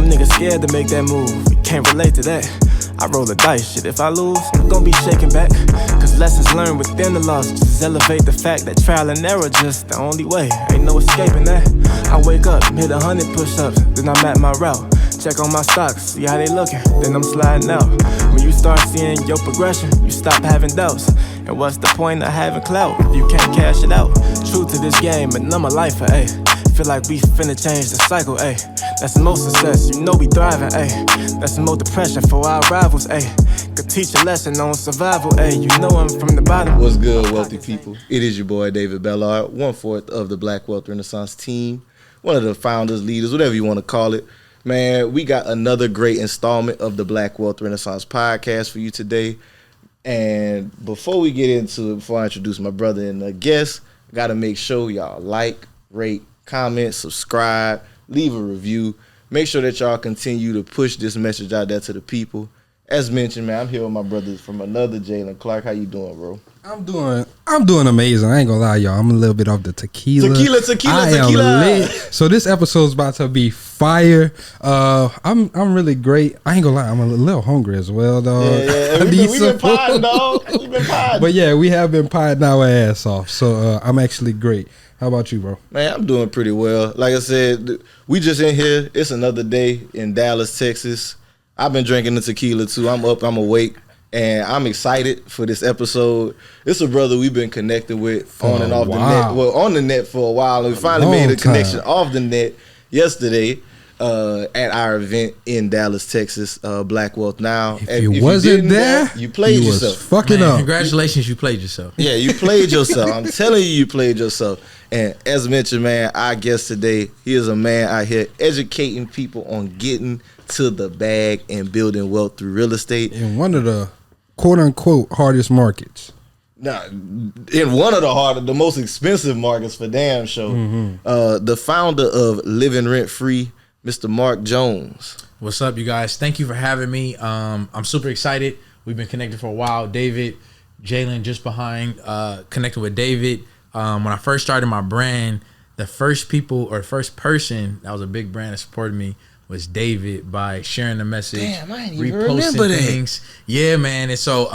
Some niggas scared to make that move, can't relate to that. I roll the dice, shit, if I lose, I'm gon' be shaking back. Cause lessons learned within the loss just elevate the fact that trial and error just the only way, ain't no escaping that. I wake up, hit 100 push-ups, then I'm at my route. Check on my stocks, see how they looking, then I'm sliding out. When you start seeing your progression, you stop having doubts. And what's the point of having clout if you can't cash it out? True to this game, and I'm a lifer, ayy. Feel like we finna change the cycle, ayy. That's the most success, you know we thriving, ayy. That's the most depression for our rivals, ayy. Could teach a lesson on survival, ayy. You know I'm from the bottom. What's good, wealthy people? It is your boy, David Bellard, 1/4 of the Black Wealth Renaissance team. One of the founders, leaders, whatever you want to call it. Man, we got another great installment of the Black Wealth Renaissance podcast for you today. And before we get into it, before I introduce my brother and the guest, I got to make sure y'all like, rate, comment, subscribe, leave a review. Make sure that y'all continue to push this message out there to the people. As mentioned, man, I'm here with my brothers from another Jalen Clark. How you doing, bro? I'm doing amazing. I ain't gonna lie, y'all. I'm a little bit off the tequila. Tequila. Am lit. So this episode's about to be fire. I'm really great. I ain't gonna lie, I'm a little hungry as well, dog. Yeah. We've been potting, dog. We've been potting. But yeah, we have been potting our ass off. So I'm actually great. How about you, bro? Man, I'm doing pretty well. Like I said, we just in here. It's another day in Dallas, Texas. I've been drinking the tequila too. I'm up. I'm awake. And I'm excited for this episode. It's a brother we've been connected with on and off the net. Well, on the net for a while. And we finally made a connection off the net yesterday at our event in Dallas, Texas, Black Wealth Now. If you wasn't there, you played yourself. Fucking up. Congratulations, you played yourself. Yeah, you played yourself. I'm telling you, you played yourself. And as mentioned, man, our guest today, he is a man out here educating people on getting to the bag and building wealth through real estate. In one of the quote-unquote hardest markets. Nah, in one of the most expensive markets for damn sure. Mm-hmm. The founder of Livin Rent Free, Mr. Mark Jones. What's up, you guys? Thank you for having me. I'm super excited. We've been connected for a while. David, Jalen just behind, connected with David. When I first started my brand, the first person that was a big brand that supported me was David by sharing the message. Damn, I didn't even remember that. Yeah, man. And so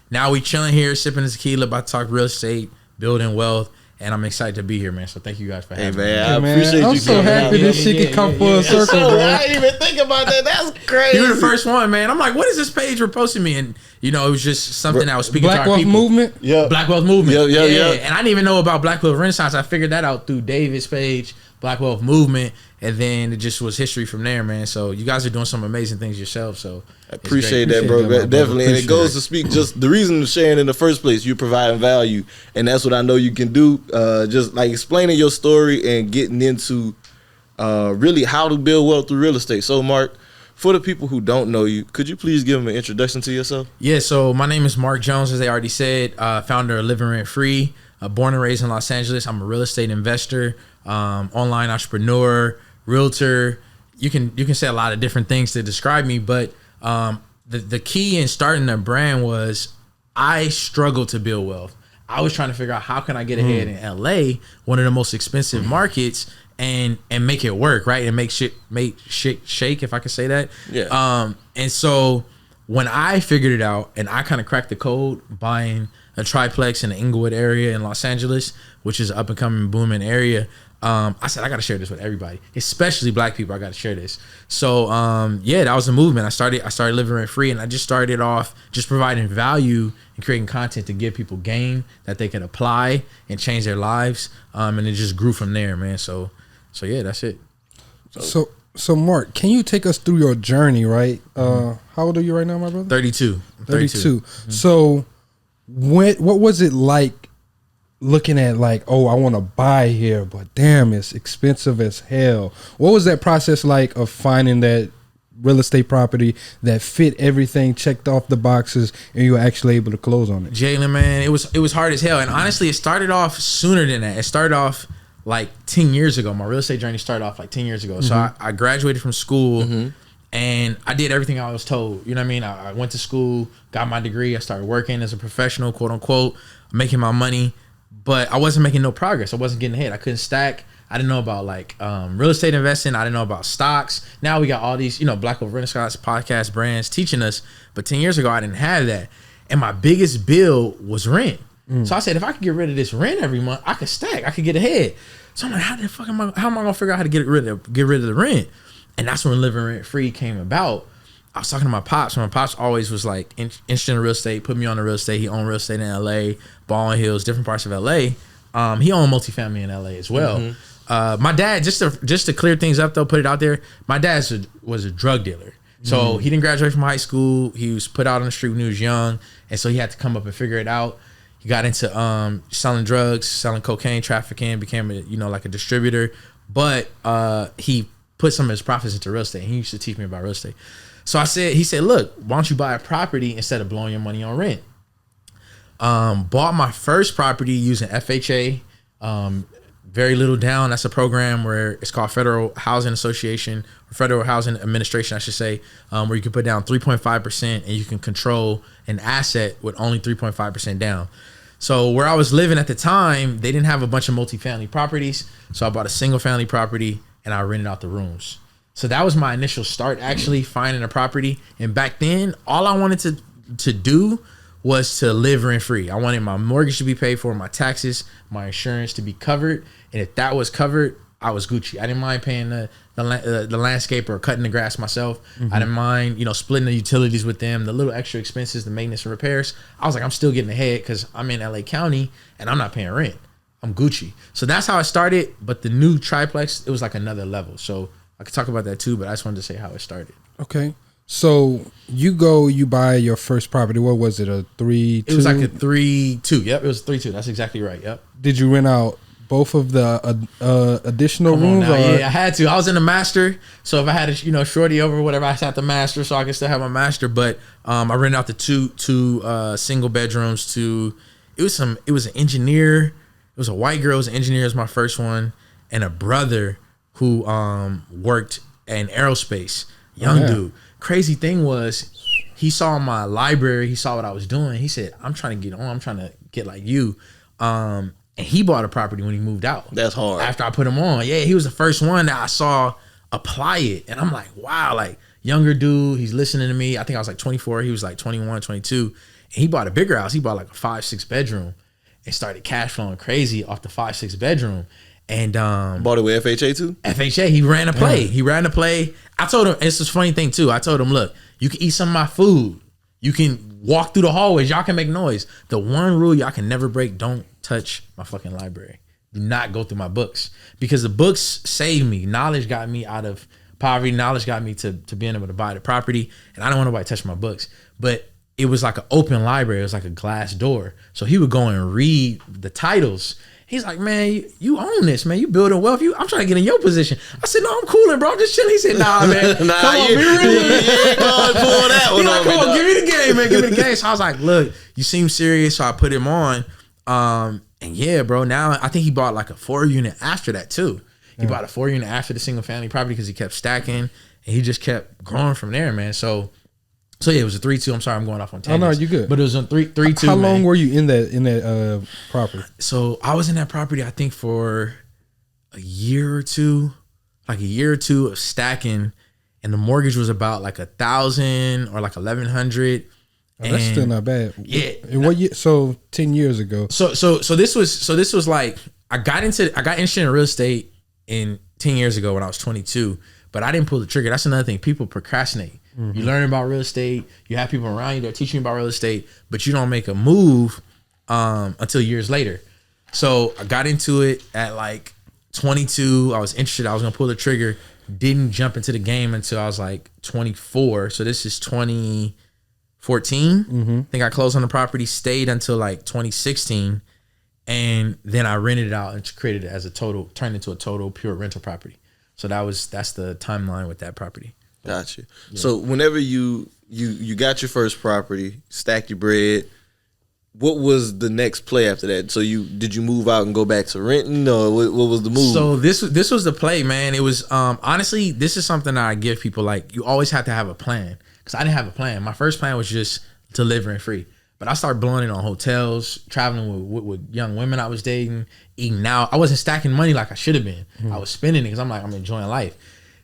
now we chilling here, sipping the tequila, about to talk real estate, building wealth, and I'm excited to be here, man. So thank you guys for having me. I appreciate you. I'm so happy this shit can come full circle, bro. I didn't even think about that. That's crazy. You were the first one, man. I'm like, what is this page reposting me? And you know, it was just something I was speaking Black to our people. Movement? Yeah. Black Wealth Movement. Yeah. And I didn't even know about Black Wealth Renaissance. I figured that out through David's page, Black Wealth Movement, and then it just was history from there, man. So you guys are doing some amazing things yourself. So I appreciate that, bro. Definitely. And it goes to speak just the reason of sharing in the first place, you're providing value. And that's what I know you can do. Just like explaining your story and getting into really how to build wealth through real estate. So, Mark, for the people who don't know you, could you please give them an introduction to yourself? Yeah, so my name is Mark Jones, as they already said, founder of Livin Rent Free, born and raised in Los Angeles. I'm a real estate investor, online entrepreneur, realtor. You can say a lot of different things to describe me, but the key in starting a brand was I struggled to build wealth. I was trying to figure out how can I get ahead in LA, one of the most expensive markets, and make it work, right? And make shit shake, if I could say that. Yeah. And so when I figured it out and I kind of cracked the code buying a triplex in the Inglewood area in Los Angeles, which is an up and coming booming area, I said, I got to share this with everybody, especially black people. I got to share this. So, that was the movement. I started Livin Rent Free, and I just started off just providing value and creating content to give people game that they can apply and change their lives. And it just grew from there, man. So yeah, that's it. So Mark, can you take us through your journey, right? How old are you right now, my brother? 32. 32. Mm-hmm. So what was it like looking at like, oh, I want to buy here, but damn, it's expensive as hell. What was that process like of finding that real estate property that fit everything, checked off the boxes, and you were actually able to close on it? Jalen, man, it was hard as hell. And honestly, it started off sooner than that. It started off like 10 years ago. My real estate journey started off like 10 years ago. Mm-hmm. So I graduated from school and I did everything I was told. You know what I mean? I went to school, got my degree. I started working as a professional, quote unquote, making my money. But I wasn't making no progress. I wasn't getting ahead. I couldn't stack. I didn't know about like real estate investing. I didn't know about stocks. Now we got all these, Black Wealth Renaissance podcast brands teaching us. But 10 years ago, I didn't have that. And my biggest bill was rent. So I said, if I could get rid of this rent every month, I could stack. I could get ahead. So I'm like, how am I gonna figure out how to get rid of the rent? And that's when Living Rent Free came about. I was talking to my pops. My pops always was like interested in real estate, put me on the real estate. He owned real estate in LA, Baldwin Hills, different parts of LA. He owned multifamily in LA as well. My dad, just to clear things up though, put it out there, my dad was a drug dealer. So he didn't graduate from high school. He was put out on the street when he was young. And so he had to come up and figure it out. He got into selling drugs, selling cocaine, trafficking, became like a distributor. But he put some of his profits into real estate. He used to teach me about real estate. So he said, look, why don't you buy a property instead of blowing your money on rent? Bought my first property using FHA, very little down. That's a program where it's called Federal Housing Association, or Federal Housing Administration, I should say, where you can put down 3.5% and you can control an asset with only 3.5% down. So where I was living at the time, they didn't have a bunch of multifamily properties. So I bought a single family property and I rented out the rooms. So that was my initial start, actually finding a property. And back then, all I wanted to do was to live rent free. I wanted my mortgage to be paid for, my taxes, my insurance to be covered. And if that was covered, I was Gucci. I didn't mind paying the landscaper or cutting the grass myself. I didn't mind, splitting the utilities with them, the little extra expenses, the maintenance and repairs. I was like, I'm still getting ahead because I'm in LA County and I'm not paying rent. I'm Gucci. So that's how I started. But the new triplex, it was like another level. So I could talk about that too, but I just wanted to say how it started. Okay. So you buy your first property. What was it? A 3-2? It was like a 3-2. Yep, it was 3-2. That's exactly right. Yep. Did you rent out both of the additional rooms? Yeah, I had to. I was in the master, so if I had a shorty over or whatever, I had the master, so I could still have my master. But I rented out the two single bedrooms to. It was an engineer. It was a white girl. It was an engineer. It was my first one, and a brother who worked in aerospace. Young dude. Crazy thing was, he saw my library. He saw what I was doing. He said, "I'm trying to get on. I'm trying to get like you." And he bought a property when he moved out. That's hard. After I put him on. Yeah, he was the first one that I saw apply it. And I'm like, wow, like younger dude, he's listening to me. I think I was like 24. He was like 21, 22. And he bought a bigger house. He bought like a 5-6 bedroom and started cash flowing crazy off the 5-6 bedroom. And bought it with FHA too? FHA, he ran a play. He ran a play. I told him, it's this funny thing too. I told him, look, you can eat some of my food. You can walk through the hallways. Y'all can make noise. The one rule y'all can never break, don't touch my fucking library. Do not go through my books. Because the books saved me. Knowledge got me out of poverty. Knowledge got me to being able to buy the property. And I don't want nobody to touch my books. But it was like an open library. It was like a glass door. So he would go and read the titles. He's like, man, you own this, man. You building wealth. I'm trying to get in your position. I said, no, I'm cooling, bro. I'm just chilling. He said, nah, man. Come on, be real. You ain't gonna pull that one on me. Come on, give me the game, man. Give me the game. So I was like, look, you seem serious. So I put him on. And yeah, bro, now I think he bought like a 4-unit after that too. He bought a 4-unit after the single family property because he kept stacking and he just kept growing from there, man. So yeah, it was a 3-2. I'm sorry, I'm going off on tangents. Oh no, you good. But it was a 3-2. How long were you in that property? So I was in that property, I think, for a year or two, like a year or two of stacking, and the mortgage was about like 1,000 or like 1,100. Oh, that's still not bad. Yeah. And what year? So 10 years ago. So this was like I got interested in real estate in 10 years ago when I was 22, but I didn't pull the trigger. That's another thing. People procrastinate. Mm-hmm. You learn about real estate. You have people around you that are teaching you about real estate, but you don't make a move until years later. So I got into it at like 22. I was interested. I was gonna pull the trigger. Didn't jump into the game until I was like 24. So this is 2014. Mm-hmm. I think I closed on the property. Stayed until like 2016, and then I rented it out and created it as turned into a total pure rental property. So that's the timeline with that property. Gotcha. Yeah. So whenever you got your first property, stacked your bread, what was the next play after that? So did you move out and go back to renting, or what was the move? So this was the play, man. It was honestly, this is something that I give people, like, you always have to have a plan, because I didn't have a plan. My first plan was just to live rent free. But I started blowing it on hotels, traveling with young women I was dating, eating out. I wasn't stacking money like I should have been. I was spending it because I'm enjoying life.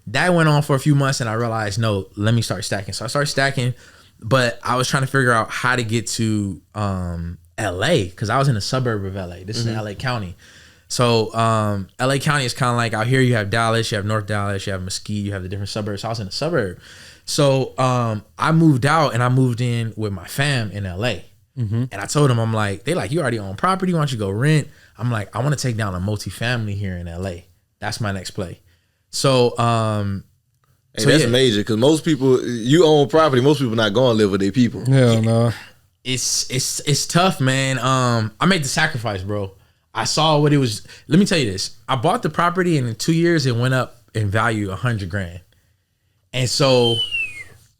That went on for a few months, and I realized, no, let me start stacking. So I started stacking, but I was trying to figure out how to get to LA because I was in a suburb of LA. This is in LA County. So LA County is kind of like out here. You have Dallas, you have North Dallas, you have Mesquite, you have the different suburbs. So I was in a suburb. So I moved out and I moved in with my fam in LA. And I told them, I'm like, they like, you already own property. Why don't you go rent? I'm like, I want to take down a multifamily here in LA. That's my next play. So, that's major because most people, you own property. Most people not going to live with their people. Hell no. It's tough, man. I made the sacrifice, bro. I saw what it was. Let me tell you this. I bought the property and in 2 years it went up in value $100,000. And so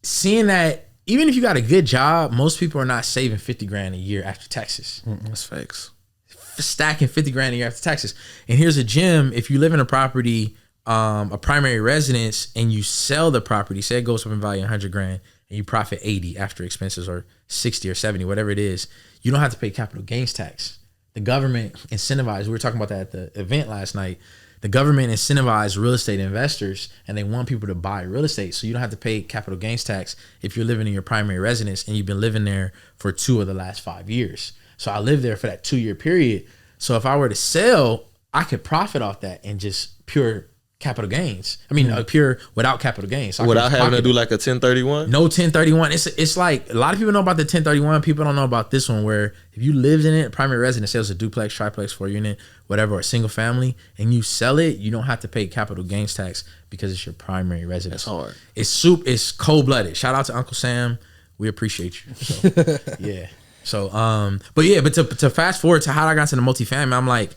seeing that, even if you got a good job, most people are not saving $50,000 a year after taxes. That's facts. Stacking $50,000 a year after taxes. And here's a gem. If you live in a property, a primary residence, and you sell the property, say it goes up in value $100,000 and you profit 80 after expenses, or 60 or 70, whatever it is, you don't have to pay capital gains tax. The government incentivized, we were talking about that at the event last night. The government incentivized real estate investors, and they want people to buy real estate. So you don't have to pay capital gains tax if you're living in your primary residence and you've been living there for 2 of the last 5 years. So I lived there for that 2-year period. So if I were to sell, I could profit off that and just pure capital gains. I mean, pure without capital gains. So without having to do like a 1031? No 1031. It's like a lot of people know about the 1031. People don't know about this one, where if you lived in it, primary residence, sales a duplex, triplex, 4-unit, whatever, or single family, and you sell it, you don't have to pay capital gains tax because it's your primary residence. That's hard. It's cold-blooded. Shout out to Uncle Sam. We appreciate you. So, yeah. So, but to fast forward to how I got to the multifamily, I'm like,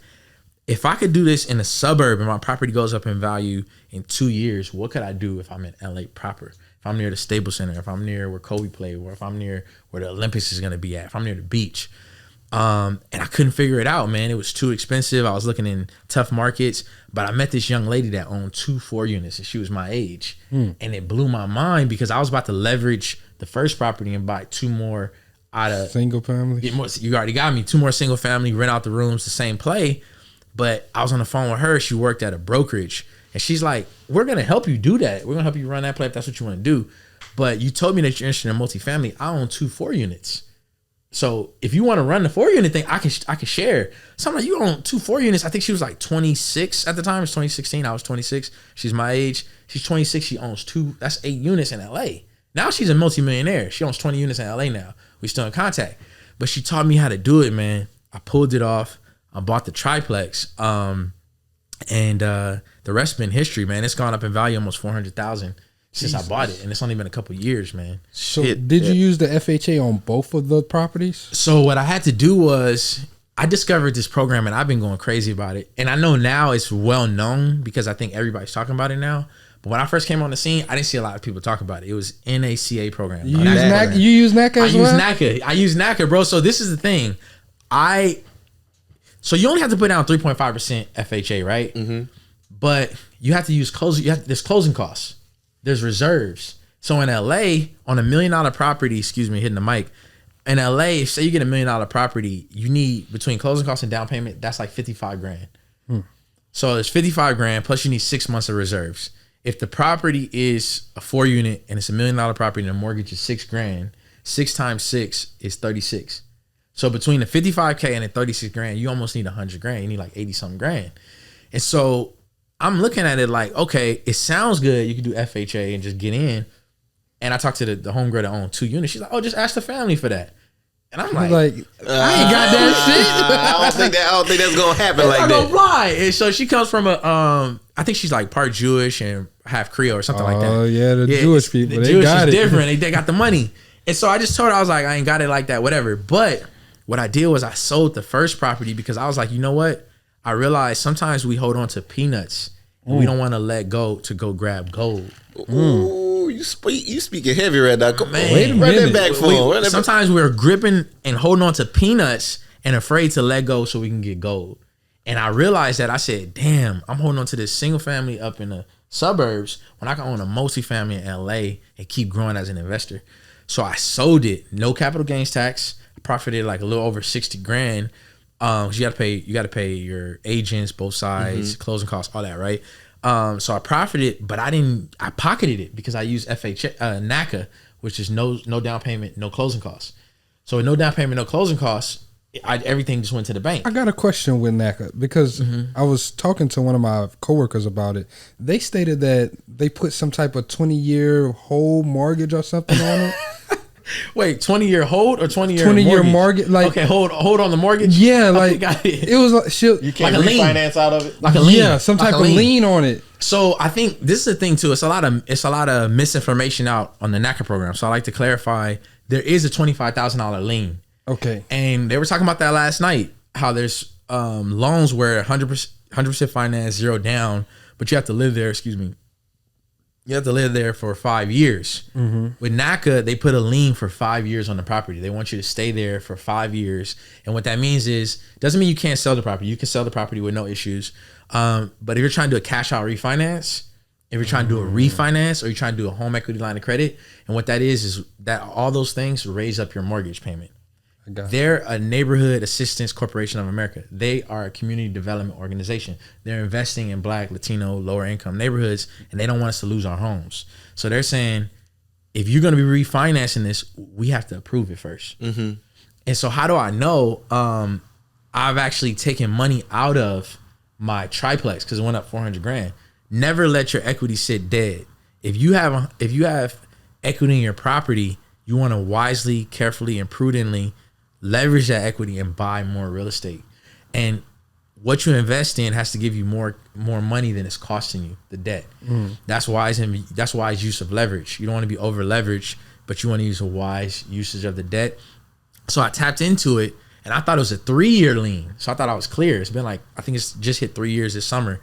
if I could do this in a suburb and my property goes up in value in 2 years, what could I do if I'm in LA proper? If I'm near the Staples Center, if I'm near where Kobe played, or if I'm near where the Olympics is going to be at, if I'm near the beach. And I couldn't figure it out, man. It was too expensive. I was looking in tough markets, but I met this young lady that owned 2 4-units, and she was my age. And it blew my mind because I was about to leverage the first property and buy 2 more out of single family. You already got me 2 more single family, rent out the rooms, the same play. But I was on the phone with her. She worked at a brokerage, and she's like, we're going to help you do that. We're going to help you run that play if that's what you want to do. But you told me that you're interested in multifamily. I own 2 4-units. So if you want to run the 4-unit thing, I can share. So I'm like, you own 2 4-units. I think she was like 26 at the time. It was 2016. I was 26. She's my age. She's 26. She owns 2. That's 8 units in LA. Now she's a multimillionaire. She owns 20 units in LA now. We still in contact. But she taught me how to do it, man. I pulled it off. I bought the triplex, and the rest been history, man. It's gone up in value almost $400,000 since I bought it, and it's only been a couple years, man. So did you use the FHA on both of the properties? So what I had to do was I discovered this program, and I've been going crazy about it. And I know now it's well known because I think everybody's talking about it now. But when I first came on the scene, I didn't see a lot of people talk about it. It was NACA program. You use NACA as well? I use NACA, bro. So this is the thing. So you only have to put down 3.5% FHA, right? Mm-hmm. But you have to use there's closing costs. There's reserves. So in LA, on $1 million property, excuse me, hitting the mic. In LA, say you get $1 million property, you need between closing costs and down payment, that's like $55,000. So it's $55,000 plus you need 6 months of reserves. If the property is a 4-unit and it's $1 million property and the mortgage is $6,000, 6 times 6 is 36. So between the $55K and the $36,000, you almost need $100,000. You need like 80 something grand. And so I'm looking at it like, okay, it sounds good. You can do FHA and just get in. And I talked to the homegirl that owned 2 units. She's like, oh, just ask the family for that. And I'm like, I ain't got that shit. I don't think that's gonna happen like that. Gonna fly. And so she comes from I think she's like part Jewish and half Creole or something like that. Oh yeah, the Jewish people. The Jewish is different. They got the money. And so I just told her, I was like, I ain't got it like that, whatever. But what I did was I sold the first property because I was like, you know what? I realized sometimes we hold on to peanuts and we don't want to let go to go grab gold. Ooh, you speaking heavy right now. Come Man, on, wait a minute. Run that back for him. Sometimes we're gripping and holding on to peanuts and afraid to let go so we can get gold. And I realized that I said, damn, I'm holding on to this single family up in the suburbs when I can own a multifamily in LA and keep growing as an investor. So I sold it, no capital gains tax. profited like a little over 60 grand. 'Cause you got to pay your agents, both sides, closing costs, all that, right? So I profited, but I pocketed it because I used NACA, which is no down payment, no closing costs. So with no down payment, no closing costs, everything just went to the bank. I got a question with NACA because I was talking to one of my coworkers about it. They stated that they put some type of 20-year hold mortgage or something on it. Wait, 20-year hold or 20-year 20-year mortgage? Like, okay, hold on the mortgage. Yeah, like it it was like You can't like a lien. refinance out of it. like a lien. Yeah, some Like type a of lien. lien on it. So I think this is the thing too. It's a lot of misinformation out on the NACA program. So I like to clarify there is a $25,000 lien. Okay. And they were talking about that last night. How there's loans where 100% finance, 0 down, but you have to live there. Excuse me. You have to live there for 5 years. With NACA, they put a lien for 5 years on the property. They want you to stay there for 5 years. And what that means is, doesn't mean you can't sell the property. You can sell the property with no issues. But if you're trying to do a cash out refinance, if you're trying to do a refinance, or you're trying to do a home equity line of credit, and what that is that all those things raise up your mortgage payment. They're a neighborhood assistance corporation of America. They are a community development organization. They're investing in Black, Latino, lower income neighborhoods, and they don't want us to lose our homes. So they're saying, if you're going to be refinancing this, we have to approve it first. And so how do I know? I've actually taken money out of my triplex because it went up 400 grand. Never let your equity sit dead. If you have equity in your property, you want to wisely, carefully, and prudently leverage that equity and buy more real estate. And what you invest in has to give you more money than it's costing you, the debt. That's wise use of leverage. You don't want to be over leveraged, but you want to use a wise usage of the debt. So I tapped into it, and I thought it was a 3-year lien. So I thought I was clear. It's been like, I think it's just hit 3 years this summer.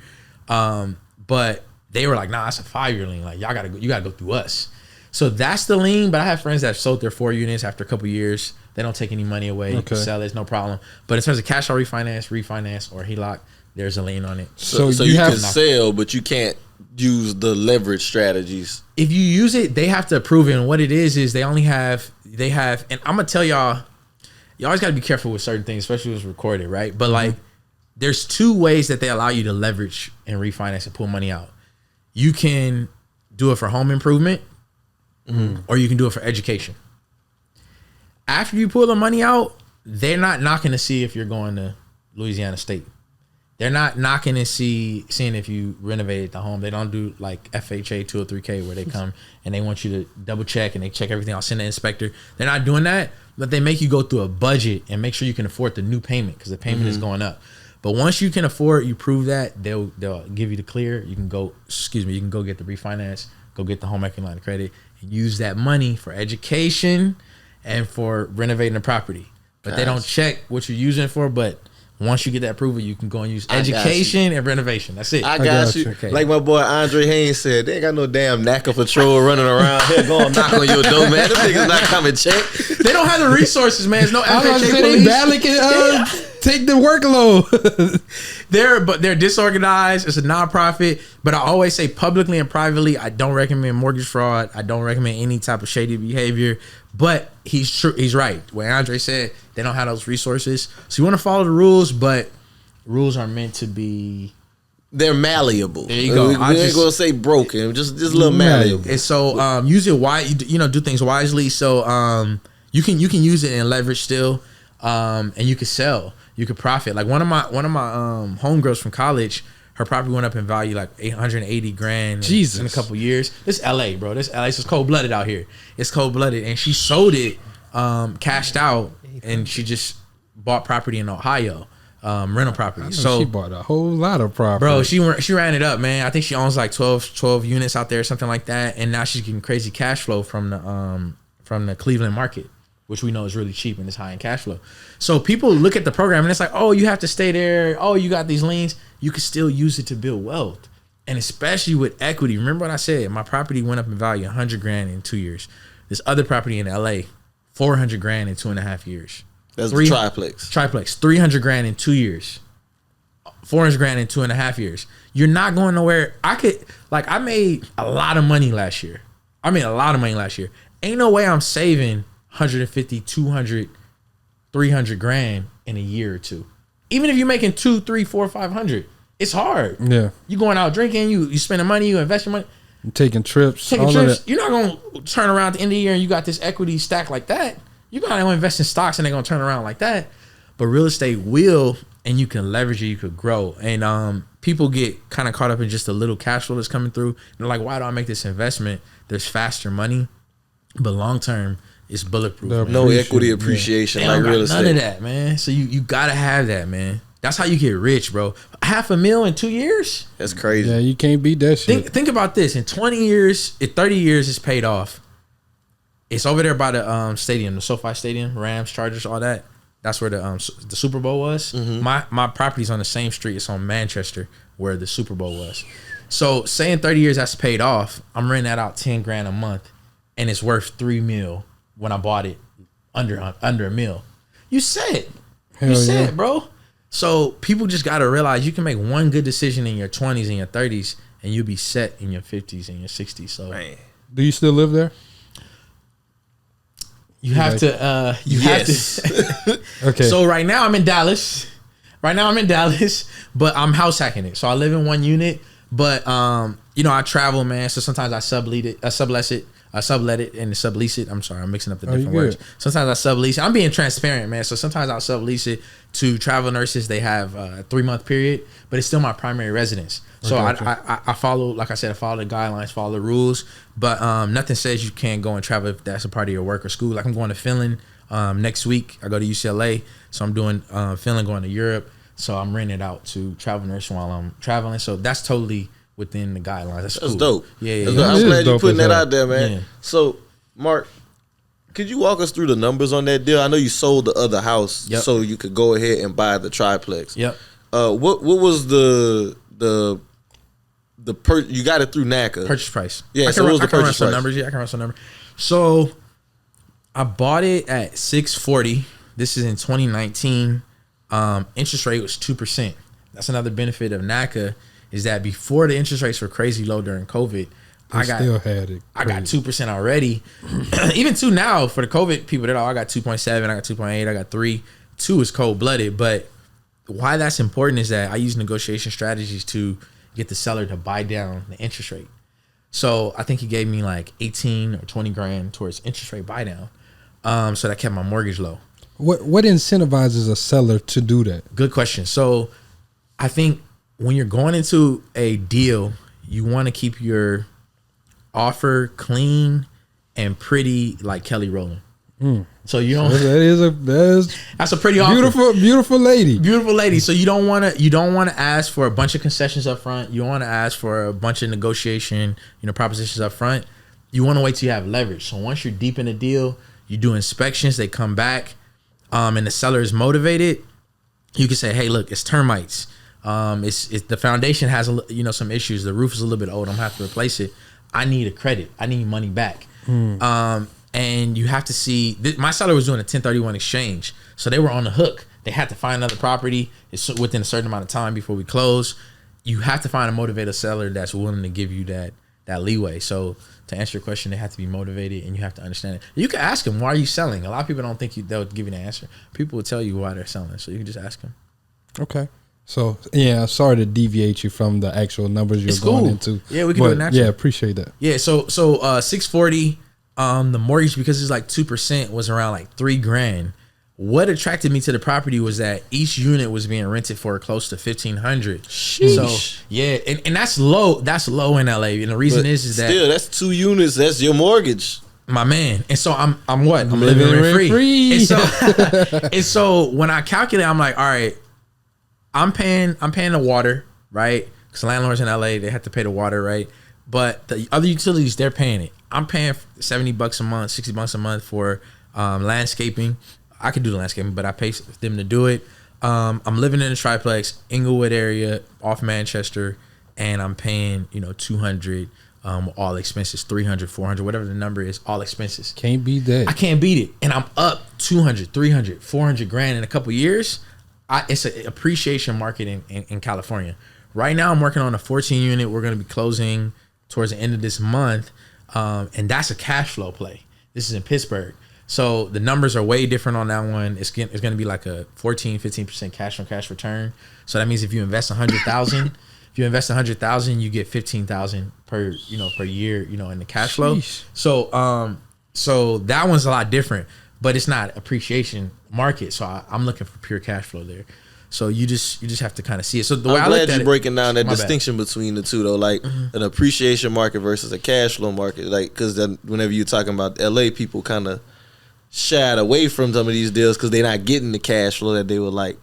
But they were like, nah, that's a 5-year lien. Like, you gotta go through us. So that's the lien. But I have friends that have sold their 4 units after a couple years. They don't take any money away. You can sell it, it's no problem. But in terms of cash out refinance, or HELOC, there's a lien on it. So you can sell, but you can't use the leverage strategies. If you use it, they have to approve it. And what it is they have, and I'm gonna tell y'all, you always gotta be careful with certain things, especially when it's recorded, right? But like, there's 2 ways that they allow you to leverage and refinance and pull money out. You can do it for home improvement, or you can do it for education. After you pull the money out, they're not knocking to see if you're going to Louisiana State. They're not knocking to seeing if you renovated the home. They don't do like FHA 203K where they come and they want you to double check and they check everything. I'll send the inspector. They're not doing that, but they make you go through a budget and make sure you can afford the new payment because the payment is going up. But once you can afford, you prove that, they'll give you the clear. You can go get the refinance, go get the home equity line of credit, and use that money for education and for renovating the property. But they don't check what you're using it for. But once you get that approval, you can go and use education and renovation. That's it. I got you. Okay. Like my boy Andre Haynes said, they ain't got no damn NACA patrol running around here going knock on your door, man. Them niggas not coming check. They don't have the resources, man. There's no FHA They police. badly can take the workload. They're disorganized. It's a nonprofit. But I always say publicly and privately, I don't recommend mortgage fraud. I don't recommend any type of shady behavior. But he's true. He's right. What Andre said, they don't have those resources. So you want to follow the rules, but rules are meant to be. They're malleable. There you go. We ain't gonna say broken. Just a little malleable. And so use it wise. Do things wisely. So you can use it in leverage still, and you can sell. You could profit. Like one of my homegirls from college, her property went up in value like 880 grand in a couple years. This LA, bro. This LA. It's cold blooded out here. It's cold blooded, and she sold it, cashed out, and she just bought property in Ohio, rental property. So she bought a whole lot of property, bro. She ran it up, man. I think she owns like 12 units out there, something like that, and now she's getting crazy cash flow from the Cleveland market, which we know is really cheap and it's high in cash flow. So people look at the program and it's like, oh, you have to stay there. Oh, you got these liens. You can still use it to build wealth. And especially with equity. Remember what I said? My property went up in value 100 grand in 2 years. This other property in LA, 400 grand in 2.5 years. That's a triplex. Triplex, 300 grand in 2 years. 400 grand in 2.5 years. You're not going nowhere. I made a lot of money last year. Ain't no way I'm saving 150, 200 300 grand in a year or two. Even if you're making 2, 3, 4, 500, it's hard. Yeah. You going out drinking, you spending money, you invest your money. Taking trips. Taking trips. You're not going to turn around at the end of the year and you got this equity stack like that. You're going to invest in stocks and they're going to turn around like that. But real estate will, and you can leverage it, you could grow. And people get kind of caught up in just a little cash flow that's coming through. They're like, why do I make this investment? There's faster money, but long term, it's bulletproof. No equity appreciation like real estate. None of that, man. So you got to have that, man. That's how you get rich, bro. $500,000 in 2 years? That's crazy. Yeah, you can't beat that shit. Think about this. In 20 years, in 30 years, it's paid off. It's over there by the stadium, the SoFi Stadium, Rams, Chargers, all that. That's where the Super Bowl was. Mm-hmm. My property's on the same street. It's on Manchester where the Super Bowl was. So say in 30 years that's paid off, I'm renting that out 10 grand a month, and it's worth $3 million when I bought it under $1 million. You set. Hell You set, yeah. bro. So people just got to realize you can make one good decision in your 20s and your 30s, and you'll be set in your 50s and your 60s. So Do you still live there? you have to. You have to. Okay. So right now I'm in Dallas. But I'm house hacking it. So I live in one unit, but I travel, man. So sometimes I sublet it, and sublease it. I'm sorry, I'm mixing up the different words. Sometimes I sublease it. I'm being transparent, man. So sometimes I'll sublease it to travel nurses. They have a 3-month period, but it's still my primary residence. So I follow, like I said, I follow the guidelines, follow the rules, but nothing says you can't go and travel if that's a part of your work or school. Like I'm going to Finland next week. I go to UCLA, so I'm doing Finland, going to Europe. So I'm renting it out to travel nurse while I'm traveling. So that's totally within the guidelines. That's cool. dope. Yeah. I'm glad you're putting that out there, man. Yeah. So, Mark, could you walk us through the numbers on that deal? I know you sold the other house so you could go ahead and buy the triplex. Yep. What was you got it through NACA. Purchase price. Yeah, so what was the purchase price? Numbers. Yeah, I can run some numbers. So I bought it at $640. This is in 2019. Interest rate was 2%. That's another benefit of NACA, is that before the interest rates were crazy low during COVID, I got 2% already. Even 2 now for the COVID people, I got 2.7, I got 2.8, I got 3. 2 is cold blooded, but why that's important is that I use negotiation strategies to get the seller to buy down the interest rate. So I think he gave me like 18 or 20 grand towards interest rate buy down. So that kept my mortgage low. What incentivizes a seller to do that? Good question. So I think when you're going into a deal, you want to keep your offer clean and pretty, like Kelly Rowland. So you don't. That's a pretty beautiful lady. Beautiful lady. So you don't want to ask for a bunch of concessions up front. You want to ask for a bunch of negotiation, propositions up front. You want to wait till you have leverage. So once you're deep in the deal, you do inspections. They come back, and the seller is motivated. You can say, "Hey, look, it's termites. It's the foundation has some issues. The roof is a little bit old. I'm gonna have to replace it. I need a credit. I need money back." And you have to see, my seller was doing a 1031 exchange. So they were on the hook. They had to find another property. It's within a certain amount of time before we close. You have to find a motivated seller that's willing to give you that leeway. So to answer your question, they have to be motivated, and you have to understand it. You can ask them, why are you selling? A lot of people don't think they'll give you the answer. People will tell you why they're selling. So you can just ask them. Okay. So, yeah, sorry to deviate you from the actual numbers you're going into. Yeah, we can do it naturally. Yeah, appreciate that. Yeah, so 640, the mortgage, because it's like 2%, was around like $3 grand. What attracted me to the property was that each unit was being rented for close to $1,500. So yeah, and that's low. That's low in LA, and the reason is that still that's 2 units. That's your mortgage, my man. And so I'm living rent free. And so when I calculate, I'm like, all right, I'm paying the water, right? Because landlords in LA, they have to pay the water, right? But the other utilities, they're paying it. I'm paying $70 a month, $60 a month for landscaping. I could do the landscaping, but I pay them to do it. I'm living in a triplex, Inglewood area, off Manchester, and I'm paying, $200, all expenses, $300, $400, whatever the number is, all expenses. Can't beat that. I can't beat it. And I'm up $200, $300, $400 grand in a couple years. It's an appreciation market in California. Right now, I'm working on a 14 unit. We're going to be closing towards the end of this month. And that's a cash flow play. This is in Pittsburgh. So the numbers are way different on that one. It's going to be like a 14-15% cash on cash return. So that means if you invest 100,000, you get 15,000 per year, in the cash flow. Sheesh. So that one's a lot different, but it's not appreciation market. So I'm looking for pure cash flow there. So you just have to kind of see it. So the way I'm I looked glad at you're it, breaking down that my bad. distinction between the two, though, like an appreciation market versus a cash flow market. Like, because whenever you're talking about LA, people kind of shied away from some of these deals because they're not getting the cash flow that they would like.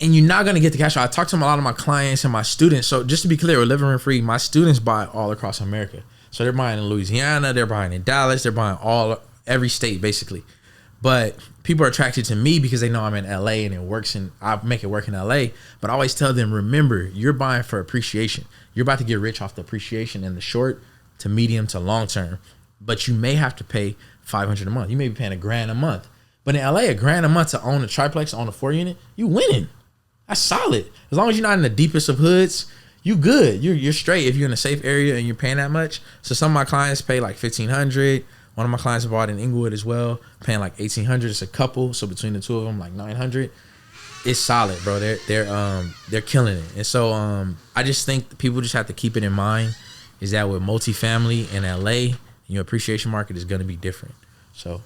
And you're not going to get the cash flow. I talked to a lot of my clients and my students. So just to be clear, with Livin Rent Free, my students buy all across America. So they're buying in Louisiana, they're buying in Dallas, they're buying every state basically. But people are attracted to me because they know I'm in LA and it works, and I make it work in LA. But I always tell them, remember, you're buying for appreciation. You're about to get rich off the appreciation in the short to medium to long term. But you may have to pay $500 a month. You may be paying $1,000 a month. But in LA, $1,000 a month to own a triplex, own a 4-unit, you winning. That's solid. As long as you're not in the deepest of hoods, you good. You're straight if you're in a safe area and you're paying that much. So some of my clients pay like $1,500. One of my clients bought in Inglewood as well, paying like $1,800. It's a couple, so between the two of them, like $900. It's solid, bro. They're killing it. And so I just think people just have to keep it in mind is that with multifamily in LA, your appreciation market is going to be different. So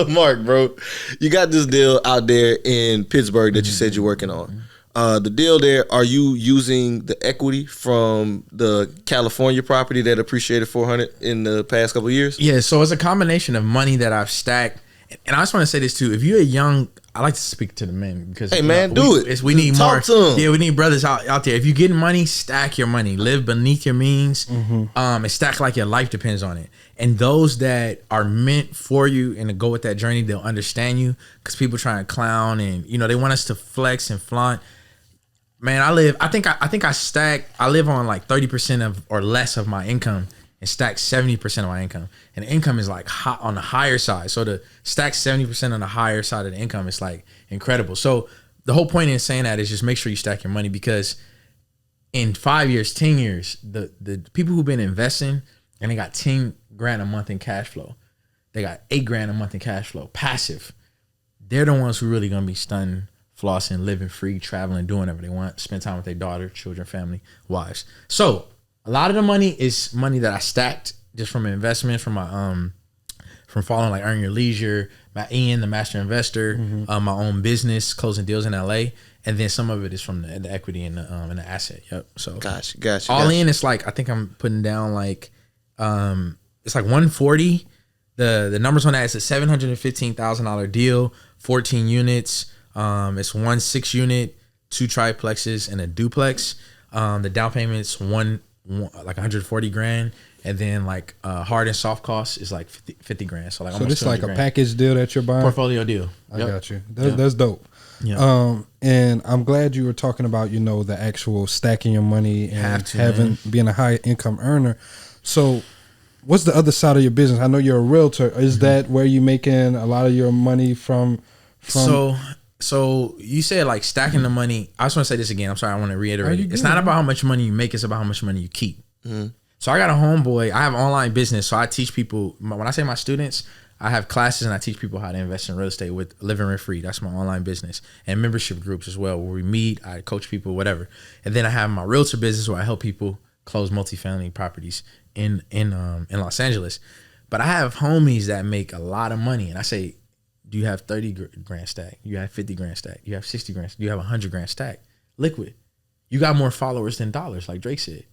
Mark, bro, you got this deal out there in Pittsburgh that you said you're working on. The deal there, are you using the equity from the California property that appreciated 400 in the past couple of years? Yeah, so it's a combination of money that I've stacked. And I just want to say this too. If you're a young, I like to speak to the men because hey man, do it. We need Talk more. To them. Yeah, we need brothers out there. If you're getting money, stack your money. Live beneath your means. And stack like your life depends on it. And those that are meant for you and to go with that journey, they'll understand you. Because people try and clown and they want us to flex and flaunt. Man, I live on like 30% of or less of my income and stack 70% of my income. And the income is like hot on the higher side. So to stack 70% on the higher side of the income is like incredible. So the whole point in saying that is just make sure you stack your money, because in 5 years, 10 years, the people who've been investing and they got 10 grand a month in cash flow, they got 8 grand a month in cash flow, passive. They're the ones who really gonna be stunned, flossing, living free, traveling, doing whatever they want, spend time with their daughter, children, family, wives. So a lot of the money is money that I stacked just from an investment, from my from following like Earn Your Leisure, my Ian, the Master Investor, my own business, closing deals in LA, and then some of it is from the equity and the asset. Yep. So Gotcha. All in, it's like I think I'm putting down like it's like 140. The numbers on that is a $715,000 deal, 14 units. It's 1 6-unit, 2 triplexes, and a duplex. The down payment's like 140 grand, and then like hard and soft costs is like 50 grand. So like, so this is like a package deal that you're buying. Portfolio deal. I got you. That's dope. Yeah. And I'm glad you were talking about the actual stacking your money and being a high income earner. So what's the other side of your business? I know you're a realtor. Is that where you making a lot of your money from? So you said like stacking the money. I just want to say this again. I'm sorry. I want to reiterate it. It's not about how much money you make. It's about how much money you keep. So I got a homeboy. I have online business. So I teach people. When I say my students, I have classes and I teach people how to invest in real estate with Livin Rent Free. That's my online business, and membership groups as well, where we meet. I coach people, whatever. And then I have my realtor business where I help people close multifamily properties in Los Angeles. But I have homies that make a lot of money, and I say, do you have 30 grand stack? You have 50 grand stack? You have 60 grand? You have 100 grand stack? Liquid. You got more followers than dollars, like Drake said.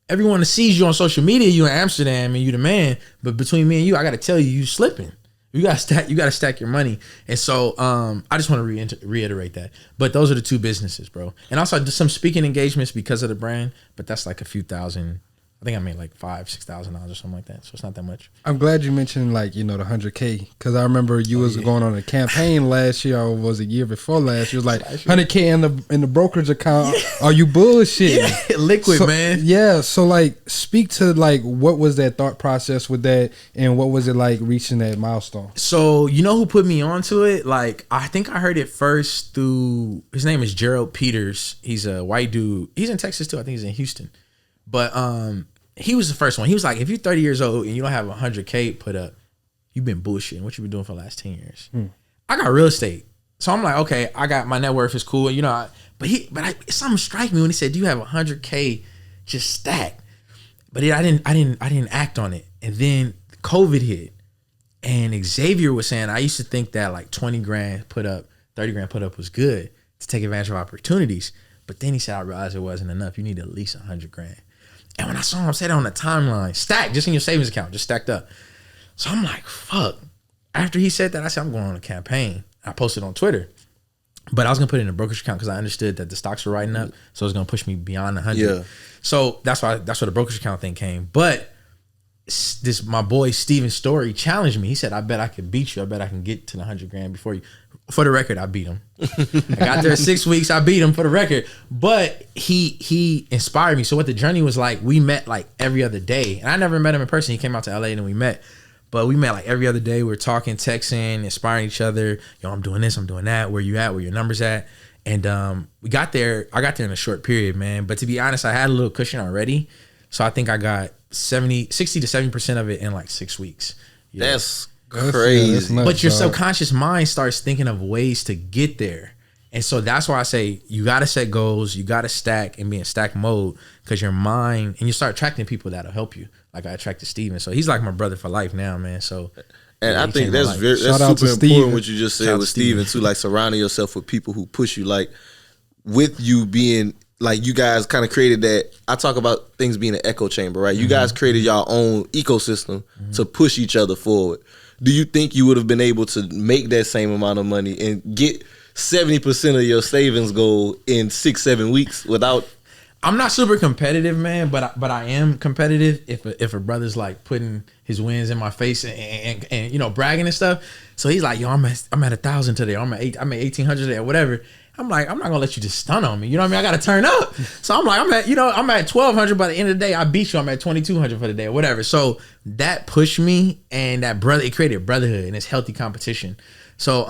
Everyone that sees you on social media, you in Amsterdam and you the man. But between me and you, I got to tell you, you slipping. You got to stack your money. And so I just want to reiterate that. But those are the two businesses, bro. And also some speaking engagements because of the brand, but that's like a few thousand. I think I made like $5,000-$6,000 or something like that. So it's not that much. I'm glad you mentioned the 100K, because I remember you was going on a campaign last year, or was a year before last. You was like 100K in the brokerage account. Are you bullshitting? Yeah, liquid, man. Yeah. So speak to what was that thought process with that, and what was it like reaching that milestone? So you know who put me onto it? I think I heard it first through, his name is Gerald Peters. He's a white dude. He's in Texas too. I think he's in Houston. But he was the first one. He was like, if you're 30 years old and you don't have 100K put up, you've been bullshitting. What you been doing for the last 10 years? I got real estate. So I'm like, okay, I got my net worth is cool. You know, something strike me when he said, do you have 100K just stacked? But I didn't act on it. And then COVID hit. And Xavier was saying, I used to think that like 20 grand put up, 30 grand put up was good to take advantage of opportunities. But then he said, I realized it wasn't enough. You need at least 100 grand. And when I saw him say that on the timeline, stacked, just in your savings account, just stacked up. So I'm like, fuck. After he said that, I said, I'm going on a campaign. I posted on Twitter. But I was going to put it in a brokerage account because I understood that the stocks were riding up. So it was going to push me beyond 100. Yeah. So that's where the brokerage account thing came. But my boy Steven Story challenged me. He said, I bet I could beat you. I bet I can get to the 100 grand before you. For the record, I beat him. I got there 6 weeks. I beat him for the record. But he inspired me. So what the journey was like, we met like every other day. And I never met him in person. He came out to LA and we met. But we met like every other day. We were talking, texting, inspiring each other. Yo, I'm doing this, I'm doing that. Where you at? Where your numbers at? And we got there. I got there in a short period, man. But to be honest, I had a little cushion already. So I think I got 60 to 70% of it in like 6 weeks. Yeah. That's crazy. That's nuts, But your dog. subconscious mind starts thinking of ways to get there. And so that's why I say you got to set goals. You got to stack and be in stack mode because your mind, and you start attracting people that'll help you. Like I attracted Steven. So he's like my brother for life now, man. So And yeah, I he think changed my that's life. very Shout out super to important Steven. what you just Shout said out with to Steven. Steven too, like surrounding yourself with people who push you, like with you being like you guys kind of created that. I talk about things being an echo chamber, right? You guys created your own ecosystem to push each other forward. Do you think you would have been able to make that same amount of money and get 70% of your savings goal in 6-7 weeks without? I'm not super competitive, man, but I am competitive if a brother's like putting his wins in my face and you know bragging and stuff. So he's like, yo, I'm at 1,000 today. I'm at 1,800 today, or whatever. I'm like, I'm not gonna let you just stun on me. You know what I mean? I gotta turn up. So I'm like, I'm at 1,200. By the end of the day, I beat you. I'm at 2,200 for the day, or whatever. So that pushed me, and it created brotherhood and it's healthy competition. So,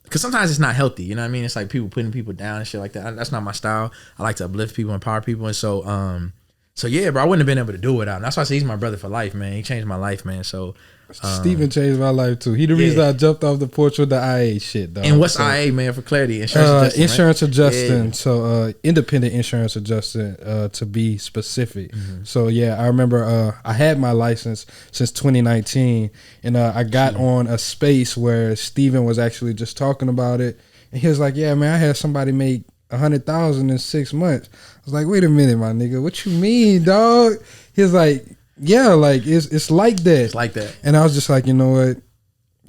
because sometimes it's not healthy, you know what I mean? It's like people putting people down and shit like that. That's not my style. I like to uplift people, empower people, and so yeah, bro, I wouldn't have been able to do it without him. That's why I say he's my brother for life, man. He changed my life, man. So, Steven changed my life too. He the reason I jumped off the porch with the IA shit, dog. And what's IA, man, for clarity? Insurance adjusting. Yeah. So independent insurance adjusting, to be specific. So yeah, I remember I had my license since 2019, and I got on a space where Steven was actually just talking about it, and he was like, "Yeah, man, I had somebody make 100,000 in 6 months." I was like, "Wait a minute, my nigga, what you mean, dog?" He was like, "Yeah, like it's like that." It's like that. And I was just like, you know what?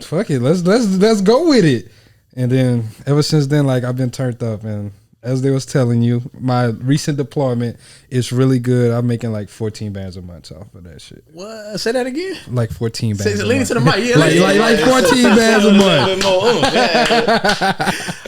Fuck it. Let's go with it. And then ever since then, like I've been turned up. And as they was telling you, my recent deployment is really good. I'm making like 14 bands a month off of that shit. What? Say that again. Like 14 bands. Lean into the mic. Yeah, like 14 bands a month.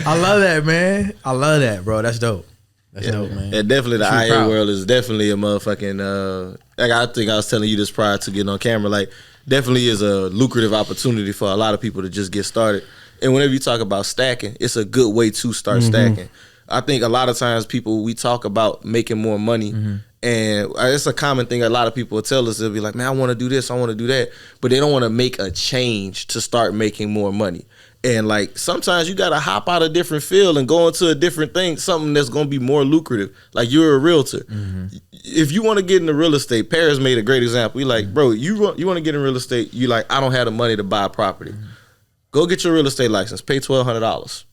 I love that, man. I love that, bro. That's dope. That's dope, man. Yeah, definitely the Makes me IA proud. world is definitely a motherfucking like I think I was telling you this prior to getting on camera, like definitely is a lucrative opportunity for a lot of people to just get started. And whenever you talk about stacking, it's a good way to start stacking. I think a lot of times we talk about making more money, and it's a common thing a lot of people will tell us. They'll be like, man, I want to do this, I want to do that, but they don't want to make a change to start making more money. And like sometimes you gotta hop out a different field and go into a different thing, something that's gonna be more lucrative. Like you're a realtor. If you want to get into real estate, Paris made a great example. You're like, bro, you want to get in real estate. You like, I don't have the money to buy a property. Go get your real estate license. Pay $1,200.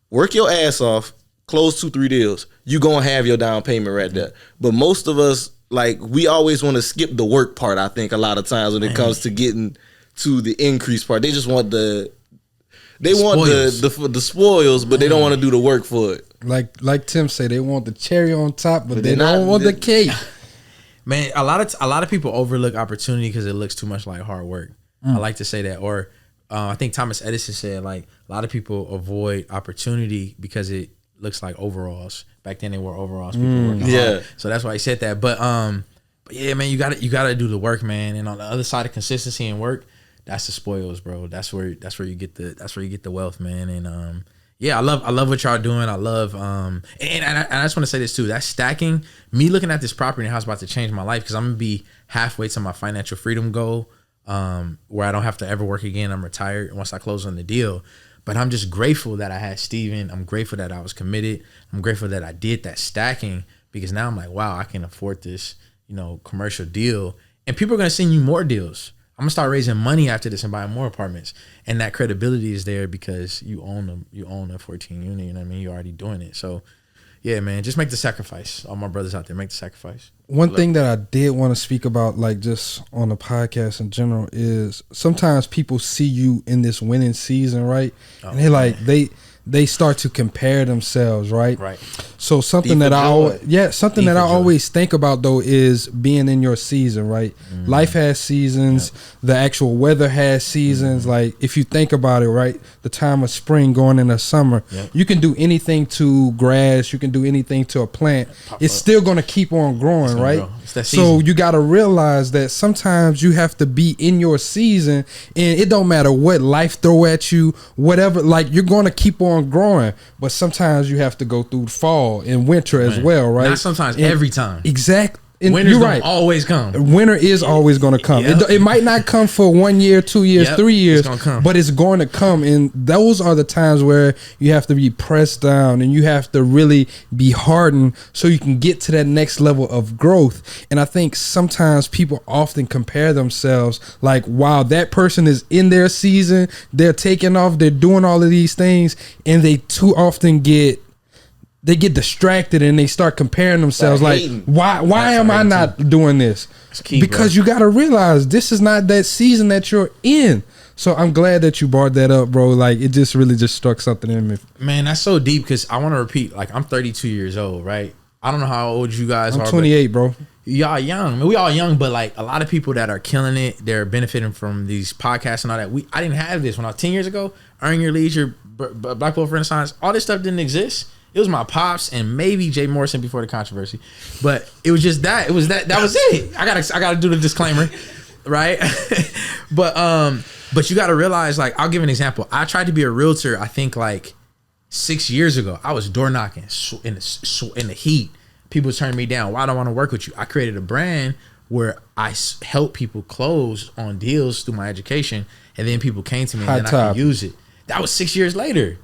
Work your ass off. Close 2-3 deals. You gonna have your down payment right there. But most of us, like, we always want to skip the work part. I think a lot of times when it comes to getting to the increase part, they just want the spoils, but they don't want to do the work for it. Like Tim said, they want the cherry on top, but they don't want the cake. Man, a lot of people overlook opportunity because it looks too much like hard work. I like to say that. Or I think Thomas Edison said, like, a lot of people avoid opportunity because it looks like overalls. Back then they wore overalls. People were working hard. So that's why he said that. But yeah, man, you gotta do the work, man. And on the other side of consistency and work, that's the spoils, bro. That's where you get the wealth, man. And yeah, I love what y'all doing. I love and I just want to say this too. That stacking, me looking at this property and how it's about to change my life, because I'm gonna be halfway to my financial freedom goal where I don't have to ever work again. I'm retired once I close on the deal. But I'm just grateful that I had Steven. I'm grateful that I was committed. I'm grateful that I did that stacking, because now I'm like, wow, I can afford this, commercial deal. And people are going to send you more deals. I'm going to start raising money after this and buying more apartments. And that credibility is there because you own them. You own a 14 unit. You know what I mean? You're already doing it. So, yeah, man, just make the sacrifice. All my brothers out there, make the sacrifice. One thing that I did want to speak about, like just on the podcast in general, is sometimes people see you in this winning season, right? And they like they start to compare themselves, right? Right. So something that I always think about though is being in your season, right? Mm-hmm. Life has seasons. Yep. The actual weather has seasons. Mm-hmm. Like if you think about it, right, the time of spring going into summer, yep. You can do anything to grass. You can do anything to a plant. It's still going to keep on growing, right? So you got to realize that sometimes you have to be in your season, and it don't matter what life throw at you, whatever. Like you're going to keep on growing, but sometimes you have to go through fall and winter as well, right? Not sometimes, every time. Exactly. And winter's gonna always come. Winter is always going to come. Yep. It might not come for 1 year, 2 years, 3 years, but it's going to come. And those are the times where you have to be pressed down and you have to really be hardened so you can get to that next level of growth. And I think sometimes people often compare themselves like, wow, that person is in their season, they're taking off, they're doing all of these things, and they too often get distracted and they start comparing themselves like why am I not doing this? Key, because bro. You got to realize this is not that season that you're in. So I'm glad that you brought that up, bro. Like it just really just struck something in me. Man, that's so deep because I want to repeat, like I'm 32 years old, right? I don't know how old you guys are. I'm 28, bro. Y'all young. I mean, we all young, but like a lot of people that are killing it, they're benefiting from these podcasts and all that. I didn't have this when I was 10 years ago. Earn Your Leisure, Black Wealth Renaissance, all this stuff didn't exist. It was my pops and maybe Jay Morrison before the controversy, but it was just that. It was that was it. I gotta do the disclaimer, right? But you gotta realize, like, I'll give an example. I tried to be a realtor. I think like 6 years ago. I was door knocking in the heat. People turned me down. Why don't I want to work with you? I created a brand where I help people close on deals through my education, and then people came to me and then I could use it. That was 6 years later.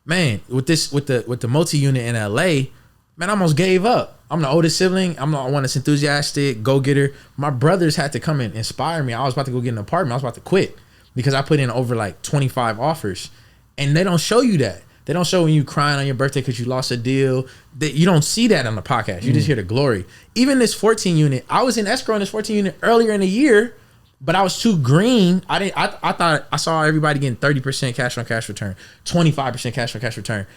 Man, with the multi-unit in LA, man, I almost gave up. I'm the oldest sibling. I'm the one that's enthusiastic, go-getter. My brothers had to come and inspire me. I was about to go get an apartment. I was about to quit because I put in over like 25 offers. And they don't show you that. They don't show when you crying on your birthday because you lost a deal. You don't see that on the podcast. You just hear the glory. Even this 14 unit, I was in escrow in this 14 unit earlier in the year, but I was too green. I thought I saw everybody getting 30% cash on cash return, 25% cash on cash return.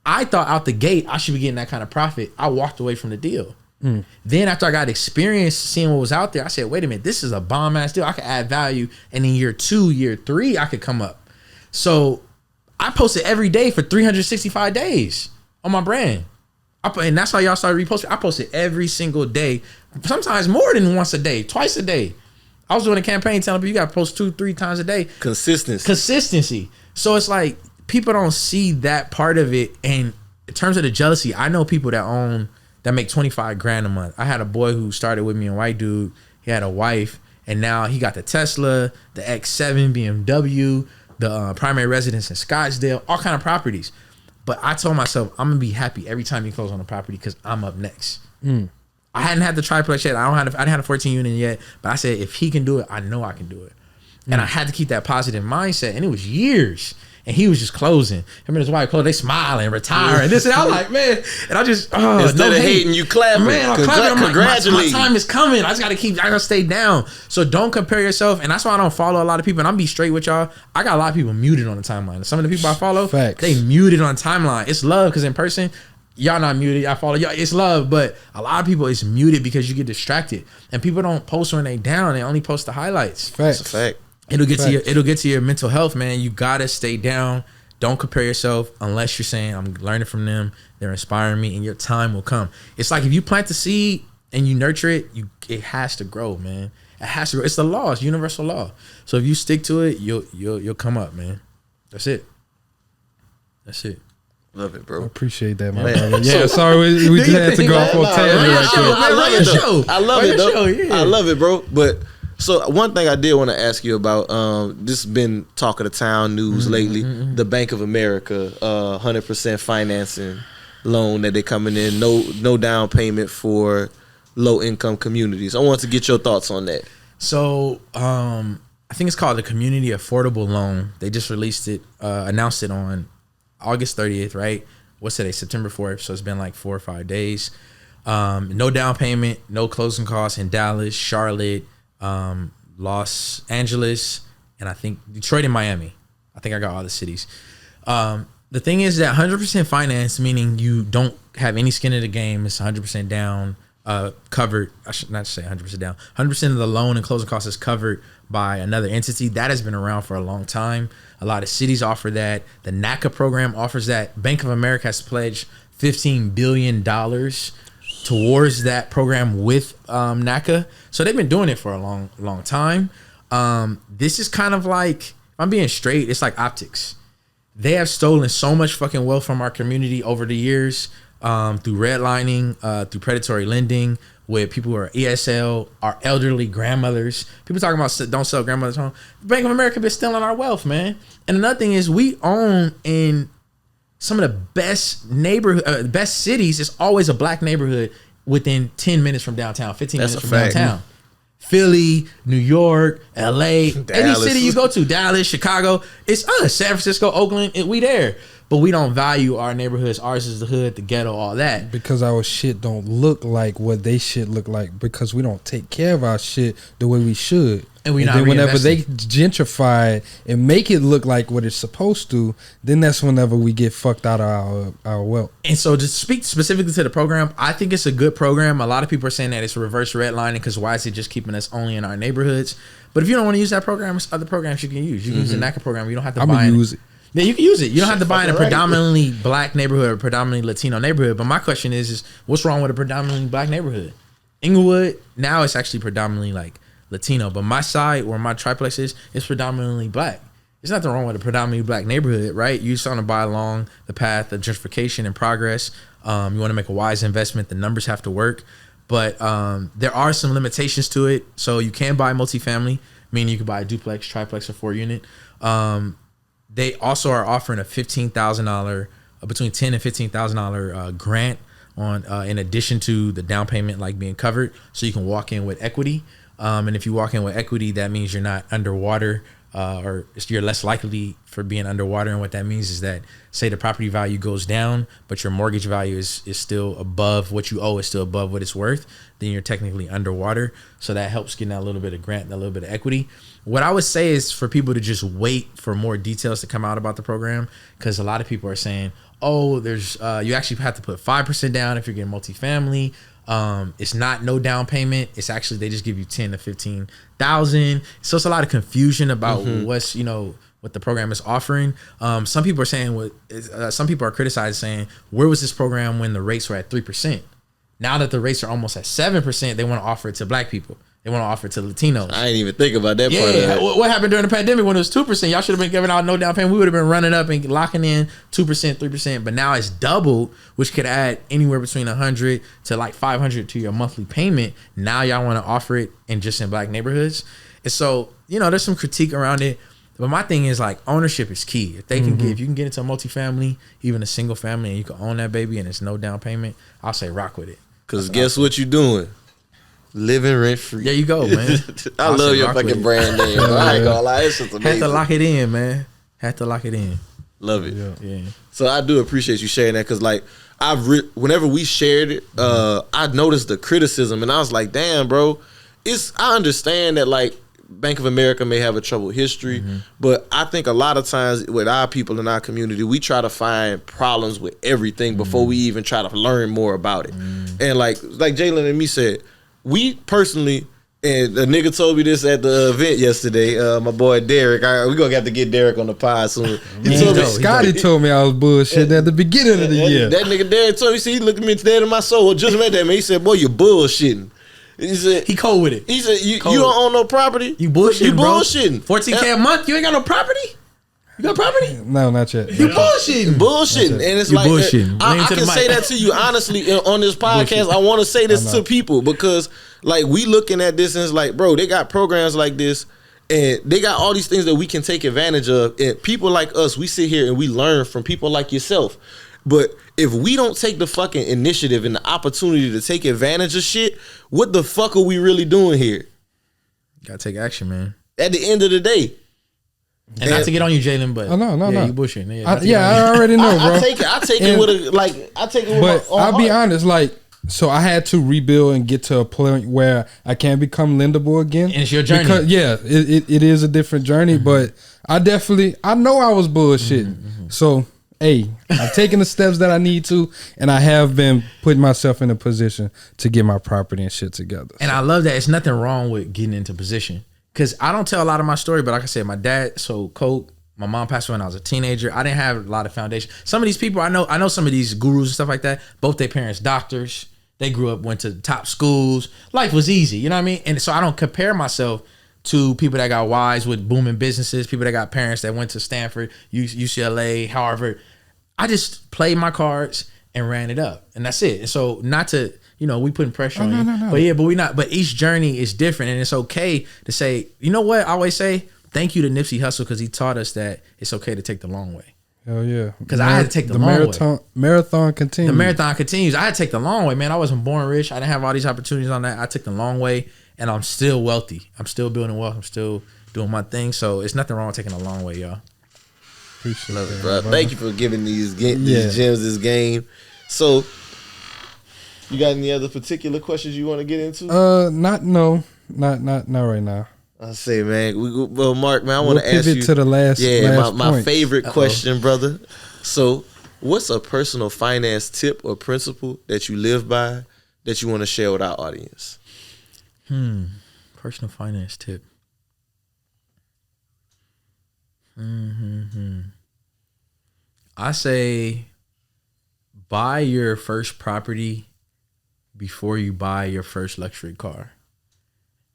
I thought out the gate I should be getting that kind of profit. I walked away from the deal. Then after I got experience seeing what was out there, I said, wait a minute, this is a bomb ass deal. I could add value, and in year 2, year 3, I could come up. So I posted every day for 365 days on my brand. And that's how y'all started reposting. I posted every single day, sometimes more than once a day, twice a day. I was doing a campaign telling people you got to post 2-3 times a day. Consistency. So it's like people don't see that part of it. And in terms of the jealousy, I know people that make 25 grand a month. I had a boy who started with me, a white dude. He had a wife, and now he got the Tesla, the X7 BMW, the primary residence in Scottsdale, all kind of properties. But I told myself I'm gonna be happy every time you close on a property because I'm up next. I hadn't had the triplex yet. I didn't have a 14 unit yet, but I said if he can do it, I know I can do it. And I had to keep that positive mindset. And it was years. And he was just closing. Him and his wife closing, they smiling, retiring. And this and I'm like, man. And I just instead of hating, you clapping. Man, I'm clapping. Congratulations. My time is coming. I gotta stay down. So don't compare yourself. And that's why I don't follow a lot of people. And I'm be straight with y'all. I got a lot of people muted on the timeline. Some of the people I follow, they muted on timeline. It's love because in person, y'all not muted. I follow y'all. It's love, but a lot of people it's muted because you get distracted, and people don't post when they down. They only post the highlights. Facts. That's a fact. It'll get to your mental health, man. You gotta stay down. Don't compare yourself unless you're saying I'm learning from them. They're inspiring me, and your time will come. It's like if you plant the seed and you nurture it, it has to grow, man. It has to grow. It's the law. It's universal law. So if you stick to it, you'll come up, man. That's it. Love it, bro. I appreciate that, man. Yeah, sorry, we just had to go off on tangent. I love it, though. I love it, bro. But So one thing I did want to ask you about, this has been talk of the town news lately. The Bank of America, 100% financing loan that they coming in, no down payment for low income communities. I want to get your thoughts on that. So I think it's called the Community Affordable Loan. They just released it, announced it on August 30th, right? What's today? September 4th. So it's been like 4 or 5 days. No down payment, no closing costs in Dallas, Charlotte, Los Angeles, and I think Detroit and Miami. I think I got all the cities. The thing is that 100% finance, meaning you don't have any skin in the game. It's 100% down, covered. I should not say 100% down. 100% of the loan and closing costs is covered by another entity. That has been around for a long time. A lot of cities offer that. The NACA program offers that. Bank of America has pledged $15 billion towards that program with NACA. So they've been doing it for a long time. This is kind of like, if I'm being straight, it's like optics. They have stolen so much fucking wealth from our community over the years, through redlining, through predatory lending, with people who are ESL, our elderly grandmothers. People talking about don't sell grandmother's home. Bank of America been stealing our wealth, man. And another thing is, we own in some of the best neighborhood, best cities. It's always a black neighborhood within 10 minutes from downtown, 15 That's minutes a from fact. downtown. Philly, New York, LA, any Dallas. city you go to, Dallas, Chicago, it's us. San Francisco, Oakland, we there. But we don't value our neighborhoods. Ours is the hood, the ghetto, all that. Because our shit don't look like what they shit look like, because we don't take care of our shit the way we should. And we not then whenever they reinvesting. gentrify it and make it look like what it's supposed to, then that's whenever we get fucked out of our wealth. And so, to speak specifically to the program, I think it's a good program. A lot of people are saying that it's reverse redlining, because why is it just keeping us only in our neighborhoods? But if you don't want to use that program, there's other programs you can use. You can use the NACA program. You don't have to I'm buy gonna it. use it. Yeah, you can use it. You don't have to buy in a fucking right. predominantly black neighborhood or predominantly Latino neighborhood. But my question is what's wrong with a predominantly black neighborhood? Inglewood, now it's actually predominantly like Latino. But my side, where my triplex is, it's predominantly black. There's nothing wrong with a predominantly black neighborhood, right? You just want to buy along the path of gentrification and progress. You want to make a wise investment. The numbers have to work. But there are some limitations to it. So you can buy multifamily, meaning you can buy a duplex, triplex, or 4-unit. They also are offering a $15,000, between $10,000 and $15,000 grant on, in addition to the down payment like being covered, so you can walk in with equity. And if you walk in with equity, that means you're not underwater, or you're less likely for being underwater. And what that means is that, say the property value goes down, but your mortgage value is still above what you owe, is still above what it's worth, then you're technically underwater. So that helps getting that little bit of grant, that little bit of equity. What I would say is for people to just wait for more details to come out about the program, because a lot of people are saying, oh, there's you actually have to put 5% down if you're getting multifamily. It's not no down payment. It's actually, they just give you 10 to 15,000. So it's a lot of confusion about what's, what the program is offering. Some people are saying some people are criticizing, saying, where was this program when the rates were at 3%? Now that the rates are almost at 7%, they want to offer it to black people. They want to offer it to Latinos. I ain't even think about that part of Yeah, that. what happened during the pandemic when it was 2%? Y'all should have been giving out no down payment. We would have been running up and locking in 2%, 3%. But now it's doubled, which could add anywhere between 100 to like 500 to your monthly payment. Now y'all want to offer it in black neighborhoods. And so, there's some critique around it. But my thing is, like, ownership is key. If they can get, if you can get into a multifamily, even a single family, and you can own that baby and it's no down payment, I'll say rock with it. Because guess what you doing? Living rent free. There you go, man. I I'll love say your rock with fucking it. brand name. Bro. I ain't gonna lie, it's just amazing. Had to lock it in, man. Had to lock it in. Love it. Yeah. So I do appreciate you sharing that, because like whenever we shared it, I noticed the criticism, and I was like, damn, bro, I understand that like Bank of America may have a troubled history, but I think a lot of times with our people in our community, we try to find problems with everything before we even try to learn more about it. And like Jalen and me said, we personally, and a nigga told me this at the event yesterday, my boy Derek, we gonna have to get Derek on the pod soon. Scotty told me I was bullshitting at the beginning of the year. That nigga Derek told me, see, he looked at me dead in my soul. Just met that man. He said, boy, you bullshitting. He said, He cold with it. He said, you Cold. don't own no property? You bullshitting, You bro. bullshitting. 14K a month, you ain't got no property? You got property? No, not yet. You bullshitting. Bullshitting. And it's You like, bullshitting. I Lean to the can say mic. that to you honestly on this podcast. I want to say this to people, because Like, we looking at this and it's like, bro, they got programs like this and they got all these things that we can take advantage of. And people like us, we sit here and we learn from people like yourself. But if we don't take the fucking initiative and the opportunity to take advantage of shit, what the fuck are we really doing here? Gotta take action, man. At the end of the day. And not to get on you, Jalen, but no. you bushing. I already know, bro. I take it with a I take it with But my own I'll be heart. honest, like, so I had to rebuild and get to a point where I can become lendable again. And it's your journey. Because, it is a different journey, but I know I was bullshit. So, hey, I'm taking the steps that I need to, and I have been putting myself in a position to get my property and shit together. And I love that. It's nothing wrong with getting into position. Because I don't tell a lot of my story, but like I said, my dad, coke, my mom passed away when I was a teenager. I didn't have a lot of foundation. Some of these people I know some of these gurus and stuff like that, both their parents doctors. They grew up, went to top schools. Life was easy, you know what I mean? And so I don't compare myself to people that got wives with booming businesses, people that got parents that went to Stanford, UCLA, Harvard. I just played my cards and ran it up. And that's it. And so not to... we putting pressure on you. No. But each journey is different, and it's okay to say, you know what? I always say, thank you to Nipsey Hussle because he taught us that it's okay to take the long way. Hell yeah. Because I had to take the long way. Marathon continues. The marathon continues. I had to take the long way, man. I wasn't born rich. I didn't have all these opportunities on that. I took the long way, and I'm still wealthy. I'm still building wealth. I'm still doing my thing. So it's nothing wrong with taking the long way, y'all. Appreciate it, bro. Thank you for giving these gems this game. So... You got any other particular questions you want to get into? Not right now. I say, man. Well, Mark, man, I want to ask you to the last. Yeah, my point. favorite question, brother. So, what's a personal finance tip or principle that you live by that you want to share with our audience? Personal finance tip. I say, buy your first property before you buy your first luxury car.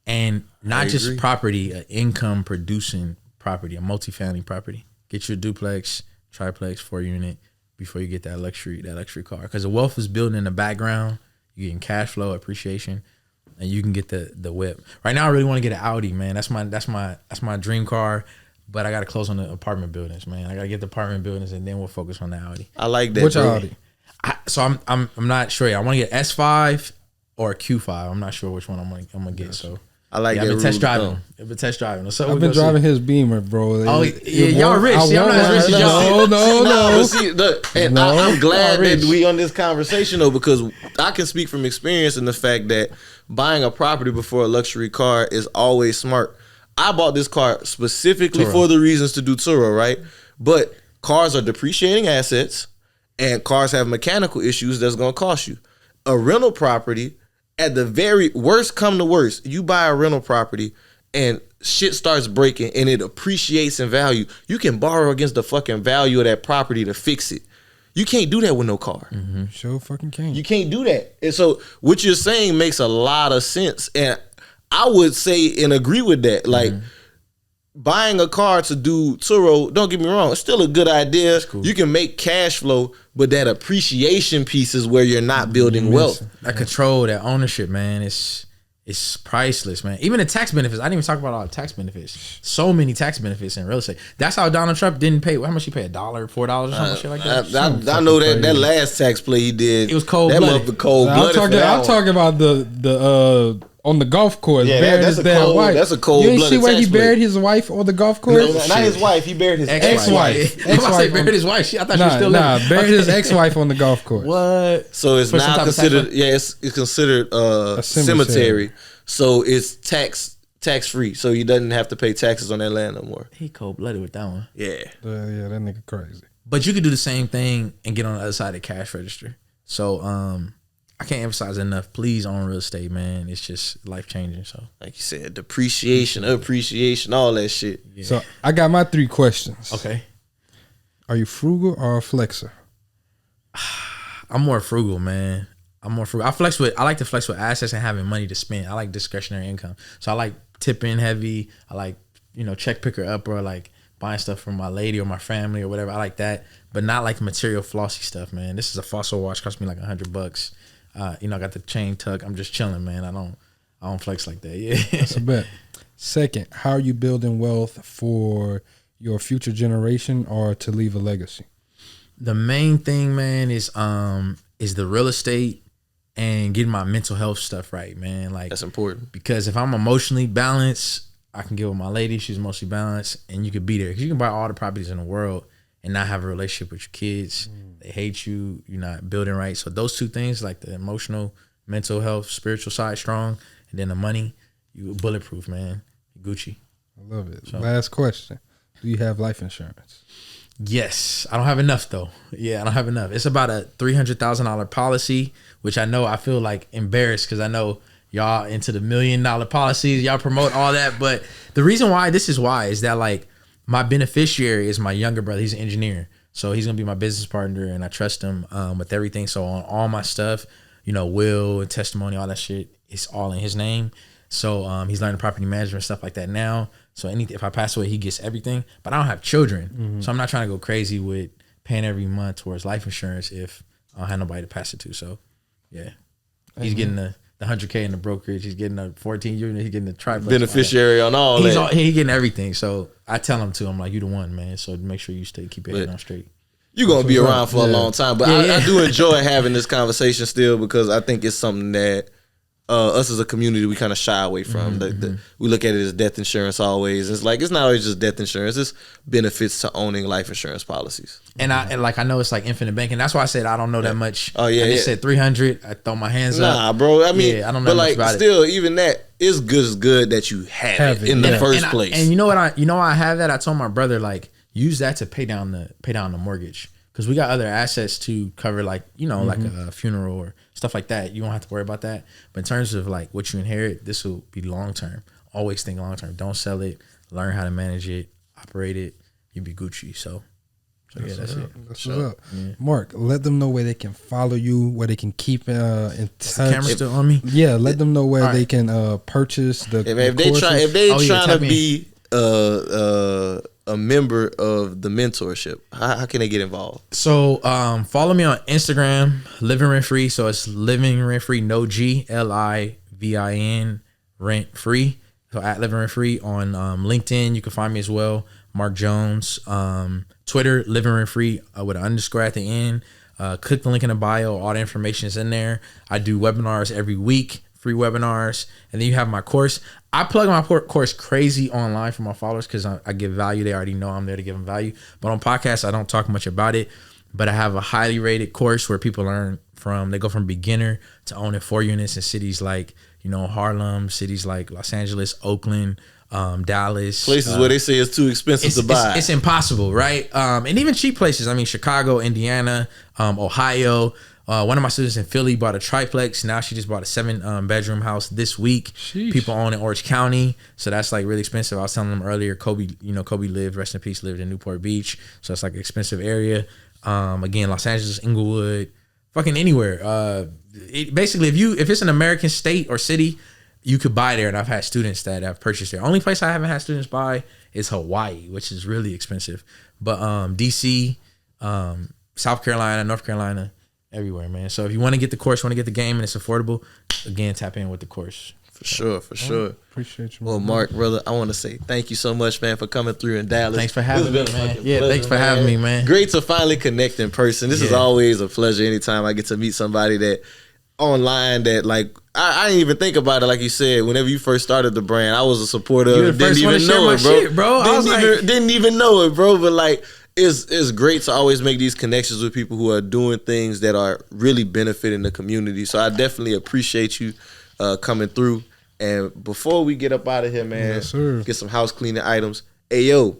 And not just property, an income producing property, a multifamily property. Get your duplex, triplex, 4-unit before you get that luxury car. Because the wealth is building in the background. You're getting cash flow, appreciation, and you can get the whip. Right now I really want to get an Audi, man. That's my dream car. But I gotta close on the apartment buildings, man. I gotta get the apartment buildings and then we'll focus on the Audi. I like that. Which Audi? So I'm not sure. I want to get S5 or Q5. I'm not sure which one I'm gonna get. So I like that. I've been test driving. I've been test driving. So I've been driving his Beamer, bro. Oh yeah, y'all rich. Y'all not as rich as y'all. No. See, look, and I'm glad that we on this conversation though, because I can speak from experience in the fact that buying a property before a luxury car is always smart. I bought this car specifically for the reasons to do Turo, right? But cars are depreciating assets. And cars have mechanical issues that's going to cost you. A rental property, at the very worst come to worst, you buy a rental property and shit starts breaking and it appreciates in value. You can borrow against the fucking value of that property to fix it. You can't do that with no car. Sure fucking can't. You can't do that. And so what you're saying makes a lot of sense. And I would say and agree with that. Like, buying a car to do Turo, don't get me wrong, it's still a good idea. Cool. You can make cash flow, but that appreciation piece is where you're not building wealth. That control, that ownership, man, it's priceless, man. Even the tax benefits. I didn't even talk about all the tax benefits. So many tax benefits in real estate. That's how Donald Trump didn't pay. How much he paid? $1, $4 or some shit like that? I know that last tax play he did. It was cold-blooded. That motherfucker cold-blooded. I'm talking about the on the golf course. Yeah, buried that's his a cold. wife. That's a cold. You didn't see where he buried his wife on the golf course? No, not his wife. He buried his ex-wife. I say buried his wife. I thought she was still living. Buried his ex-wife on the golf course. What? So it's now considered. Yeah, it's considered a cemetery. So it's tax free. So he doesn't have to pay taxes on that land no more. He cold blooded with that one. Yeah. Yeah, that nigga crazy. But you could do the same thing and get on the other side of the cash register. So I can't emphasize enough. Please own real estate, man. It's just life changing. So, like you said, depreciation, appreciation, all that shit. Yeah. So I got my 3 questions. Okay. Are you frugal or a flexer? I'm more frugal, man. I'm more frugal. I like to flex with assets and having money to spend. I like discretionary income. So I like tipping heavy. I like, check picker up or like buying stuff from my lady or my family or whatever. I like that, but not like material flossy stuff, man. This is a Fossil watch, cost me like $100. I got the chain tuck. I'm just chilling, man. I don't flex like that. Yeah. That's a bet. Second, how are you building wealth for your future generation or to leave a legacy? The main thing, man, is the real estate and getting my mental health stuff right, man. Like, That's important. because if I'm emotionally balanced, I can get with my lady. She's emotionally balanced, and you can be there. Because you can buy all the properties in the world and not have a relationship with your kids. They hate you. You're not building right. So those two things, like the emotional, mental health, spiritual side strong, and then the money, you bulletproof, man. Gucci. I love it. So- Last question. Do you have life insurance? Yes, I don't have enough though. Yeah, I don't have enough. It's about a $300,000 policy, which I feel like embarrassed because I know y'all into the $1 million policies. Y'all promote all that, but the reason why is that like my beneficiary is my younger brother. He's an engineer, so he's gonna be my business partner, and I trust him with everything. So on all my stuff, will and testimony, all that shit, it's all in his name. So he's learning property management stuff like that now. So if I pass away, he gets everything. But I don't have children, so I'm not trying to go crazy with paying every month towards life insurance if I don't have nobody to pass it to. So yeah, he's getting the 100K in the brokerage. He's getting a 14 unit. He's getting the triplex. Beneficiary on all that. He's getting everything. So I tell him I'm like, you the one, man. So make sure you keep your head on straight. You're going to be around for a long time. But Yeah. I do enjoy having this conversation still because I think it's something that us as a community, we kind of shy away from. We look at it as death insurance always. It's like, it's not always just death insurance. It's benefits to owning life insurance policies. And I know it's like infinite banking. That's why I said I don't know that much. Oh, yeah, I just yeah. said 300. I throw my hands up. Nah, bro. I mean, Yeah, I don't know but much like, about it. still, even that is good that you have it in the first place. And you know what? I have that. I told my brother, like, use that to pay down the mortgage, because we got other assets to cover, like like a funeral or stuff like that. You don't have to worry about that. But in terms of like what you inherit, this will be long term. Always think long term. Don't sell it. Learn how to manage it, operate it. You be Gucci. So yeah, that's it. That's what's up. Mark, let them know where they can follow you, where they can keep in touch. The camera still on me? Yeah, let them know where All they right. can purchase the If they courses. trying tap to in. be a member of the mentorship, how can they get involved? So follow me on Instagram, Livin Rent Free. So it's Livin Rent Free, no G, LIVIN Rent Free. So at Livin Rent Free on LinkedIn, you can find me as well, Mark Jones. Twitter, Livin Rent Free with an underscore at the end. Click the link in the bio. All the information is in there. I do webinars every week, free webinars, and then you have my course. I plug my course crazy online for my followers because I give value. They already know I'm there to give them value. But on podcasts, I don't talk much about it. But I have a highly rated course where people learn from. They go from beginner to owning 4 units in cities like Harlem, cities like Los Angeles, Oakland, Dallas, Places where they say it's too expensive to buy. It's impossible, right? And even cheap places. I mean, Chicago, Indiana, Ohio. One of my students in Philly bought a triplex. Now she just bought a 7-bedroom house this week. Sheesh. People own in Orange County, so that's like really expensive. I was telling them earlier, Kobe lived, rest in peace, lived in Newport Beach, so it's like an expensive area. Again, Los Angeles, Inglewood, fucking anywhere. Basically, if it's an American state or city, you could buy there, and I've had students that have purchased there. Only place I haven't had students buy is Hawaii, which is really expensive. But DC, South Carolina, North Carolina, everywhere, man. So if you want to get the course, want to get the game, and it's affordable, again, tap in with the course. For sure. Appreciate you. Well, Mark, brother, I want to say thank you so much, man, for coming through in Dallas. Thanks for having This has me, been a man. fucking Yeah, pleasure, thanks for having me, man. Great to finally connect in person. This is Yeah. always a pleasure anytime I get to meet somebody that online that like I didn't even think about it. Like you said, whenever you first started the brand, I was a supporter. You the Didn't first one to even share know my it, bro. shit, bro. I was Didn't even know it, bro. But like, it's great to always make these connections with people who are doing things that are really benefiting the community. So I definitely appreciate you coming through. And before we get up out of here, man, Yes, sir. get some house cleaning items. Hey, yo,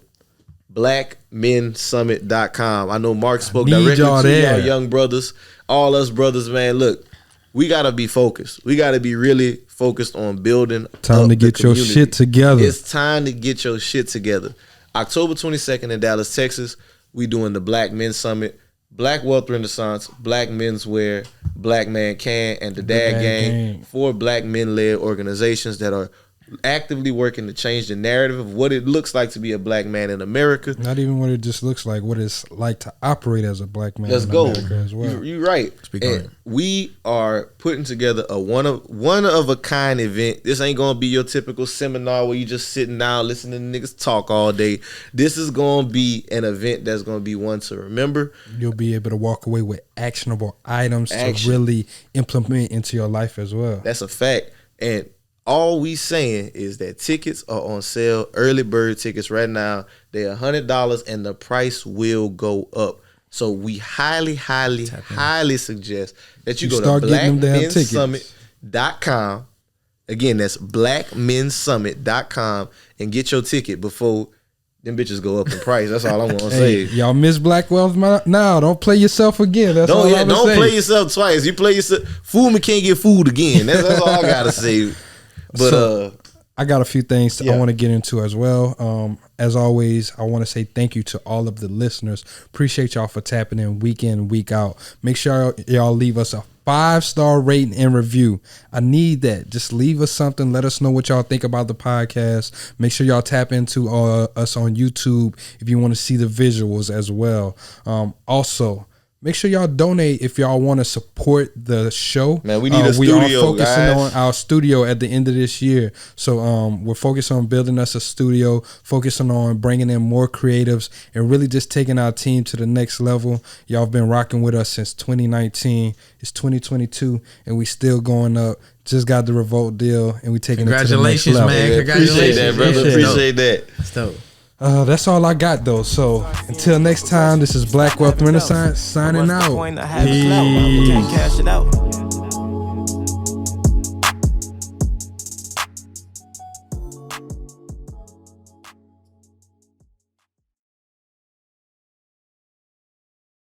blackmensummit.com. I know Mark spoke need directly y'all to there. y'all young brothers, all us brothers, man. Look, we got to be focused. We got to be really focused on building Time up to the get your community. shit together. It's time to get your shit together. October 22nd in Dallas, Texas, we doing the Black Men Summit. Black Wealth Renaissance, Black Menswear, Black Man Can, and the Dad Dad Gang. Gang. 4 black men-led organizations that are actively working to change the narrative of what it looks like to be a black man in America. Not even what it just looks like, what it's like to operate as a black man Let's in go. America as well. You're right. Speak on And it. we are putting together a one of a kind event. This ain't gonna be your typical seminar where you just sitting down listening to niggas talk all day. This is gonna be an event that's gonna be one to remember. You'll be able to walk away with actionable items Action. to really implement into your life as well. That's a fact. And all we saying is that tickets are on sale, early bird tickets right now. They're $100 and the price will go up. So we highly suggest that you go to start getting them damn tickets. blackmensummit.com. Again, that's blackmensummit.com and get your ticket before them bitches go up in price. That's all I'm gonna Hey, say. y'all miss Black Wealth now. Don't play yourself again. That's all I'm Don't say. play yourself twice. You play yourself. Fool me can't get fooled again. That's all I gotta say. But So, I got a few things I Yeah. want to get into as well. As always, I want to say thank you to all of the listeners. Appreciate y'all for tapping in, week out. Make sure y'all leave us a 5-star rating and review. I need that. Just leave us something. Let us know what y'all think about the podcast. Make sure y'all tap into us on YouTube if you want to see the visuals as well. Also, make sure y'all donate if y'all want to support the show. Man, we need a we studio, are focusing guys. on our studio at the end of this year. So we're focused on building us a studio, focusing on bringing in more creatives, and really just taking our team to the next level. Y'all have been rocking with us since 2019. It's 2022, and we still going up. Just got the Revolt deal, and we taking it to the next Congratulations, level. man. Yeah, appreciate that, brother. Appreciate it. Appreciate that. It's dope. That's all I got, though. So until next time, this is Black Wealth Renaissance signing What's the out. point of having clout? We can't cash it out.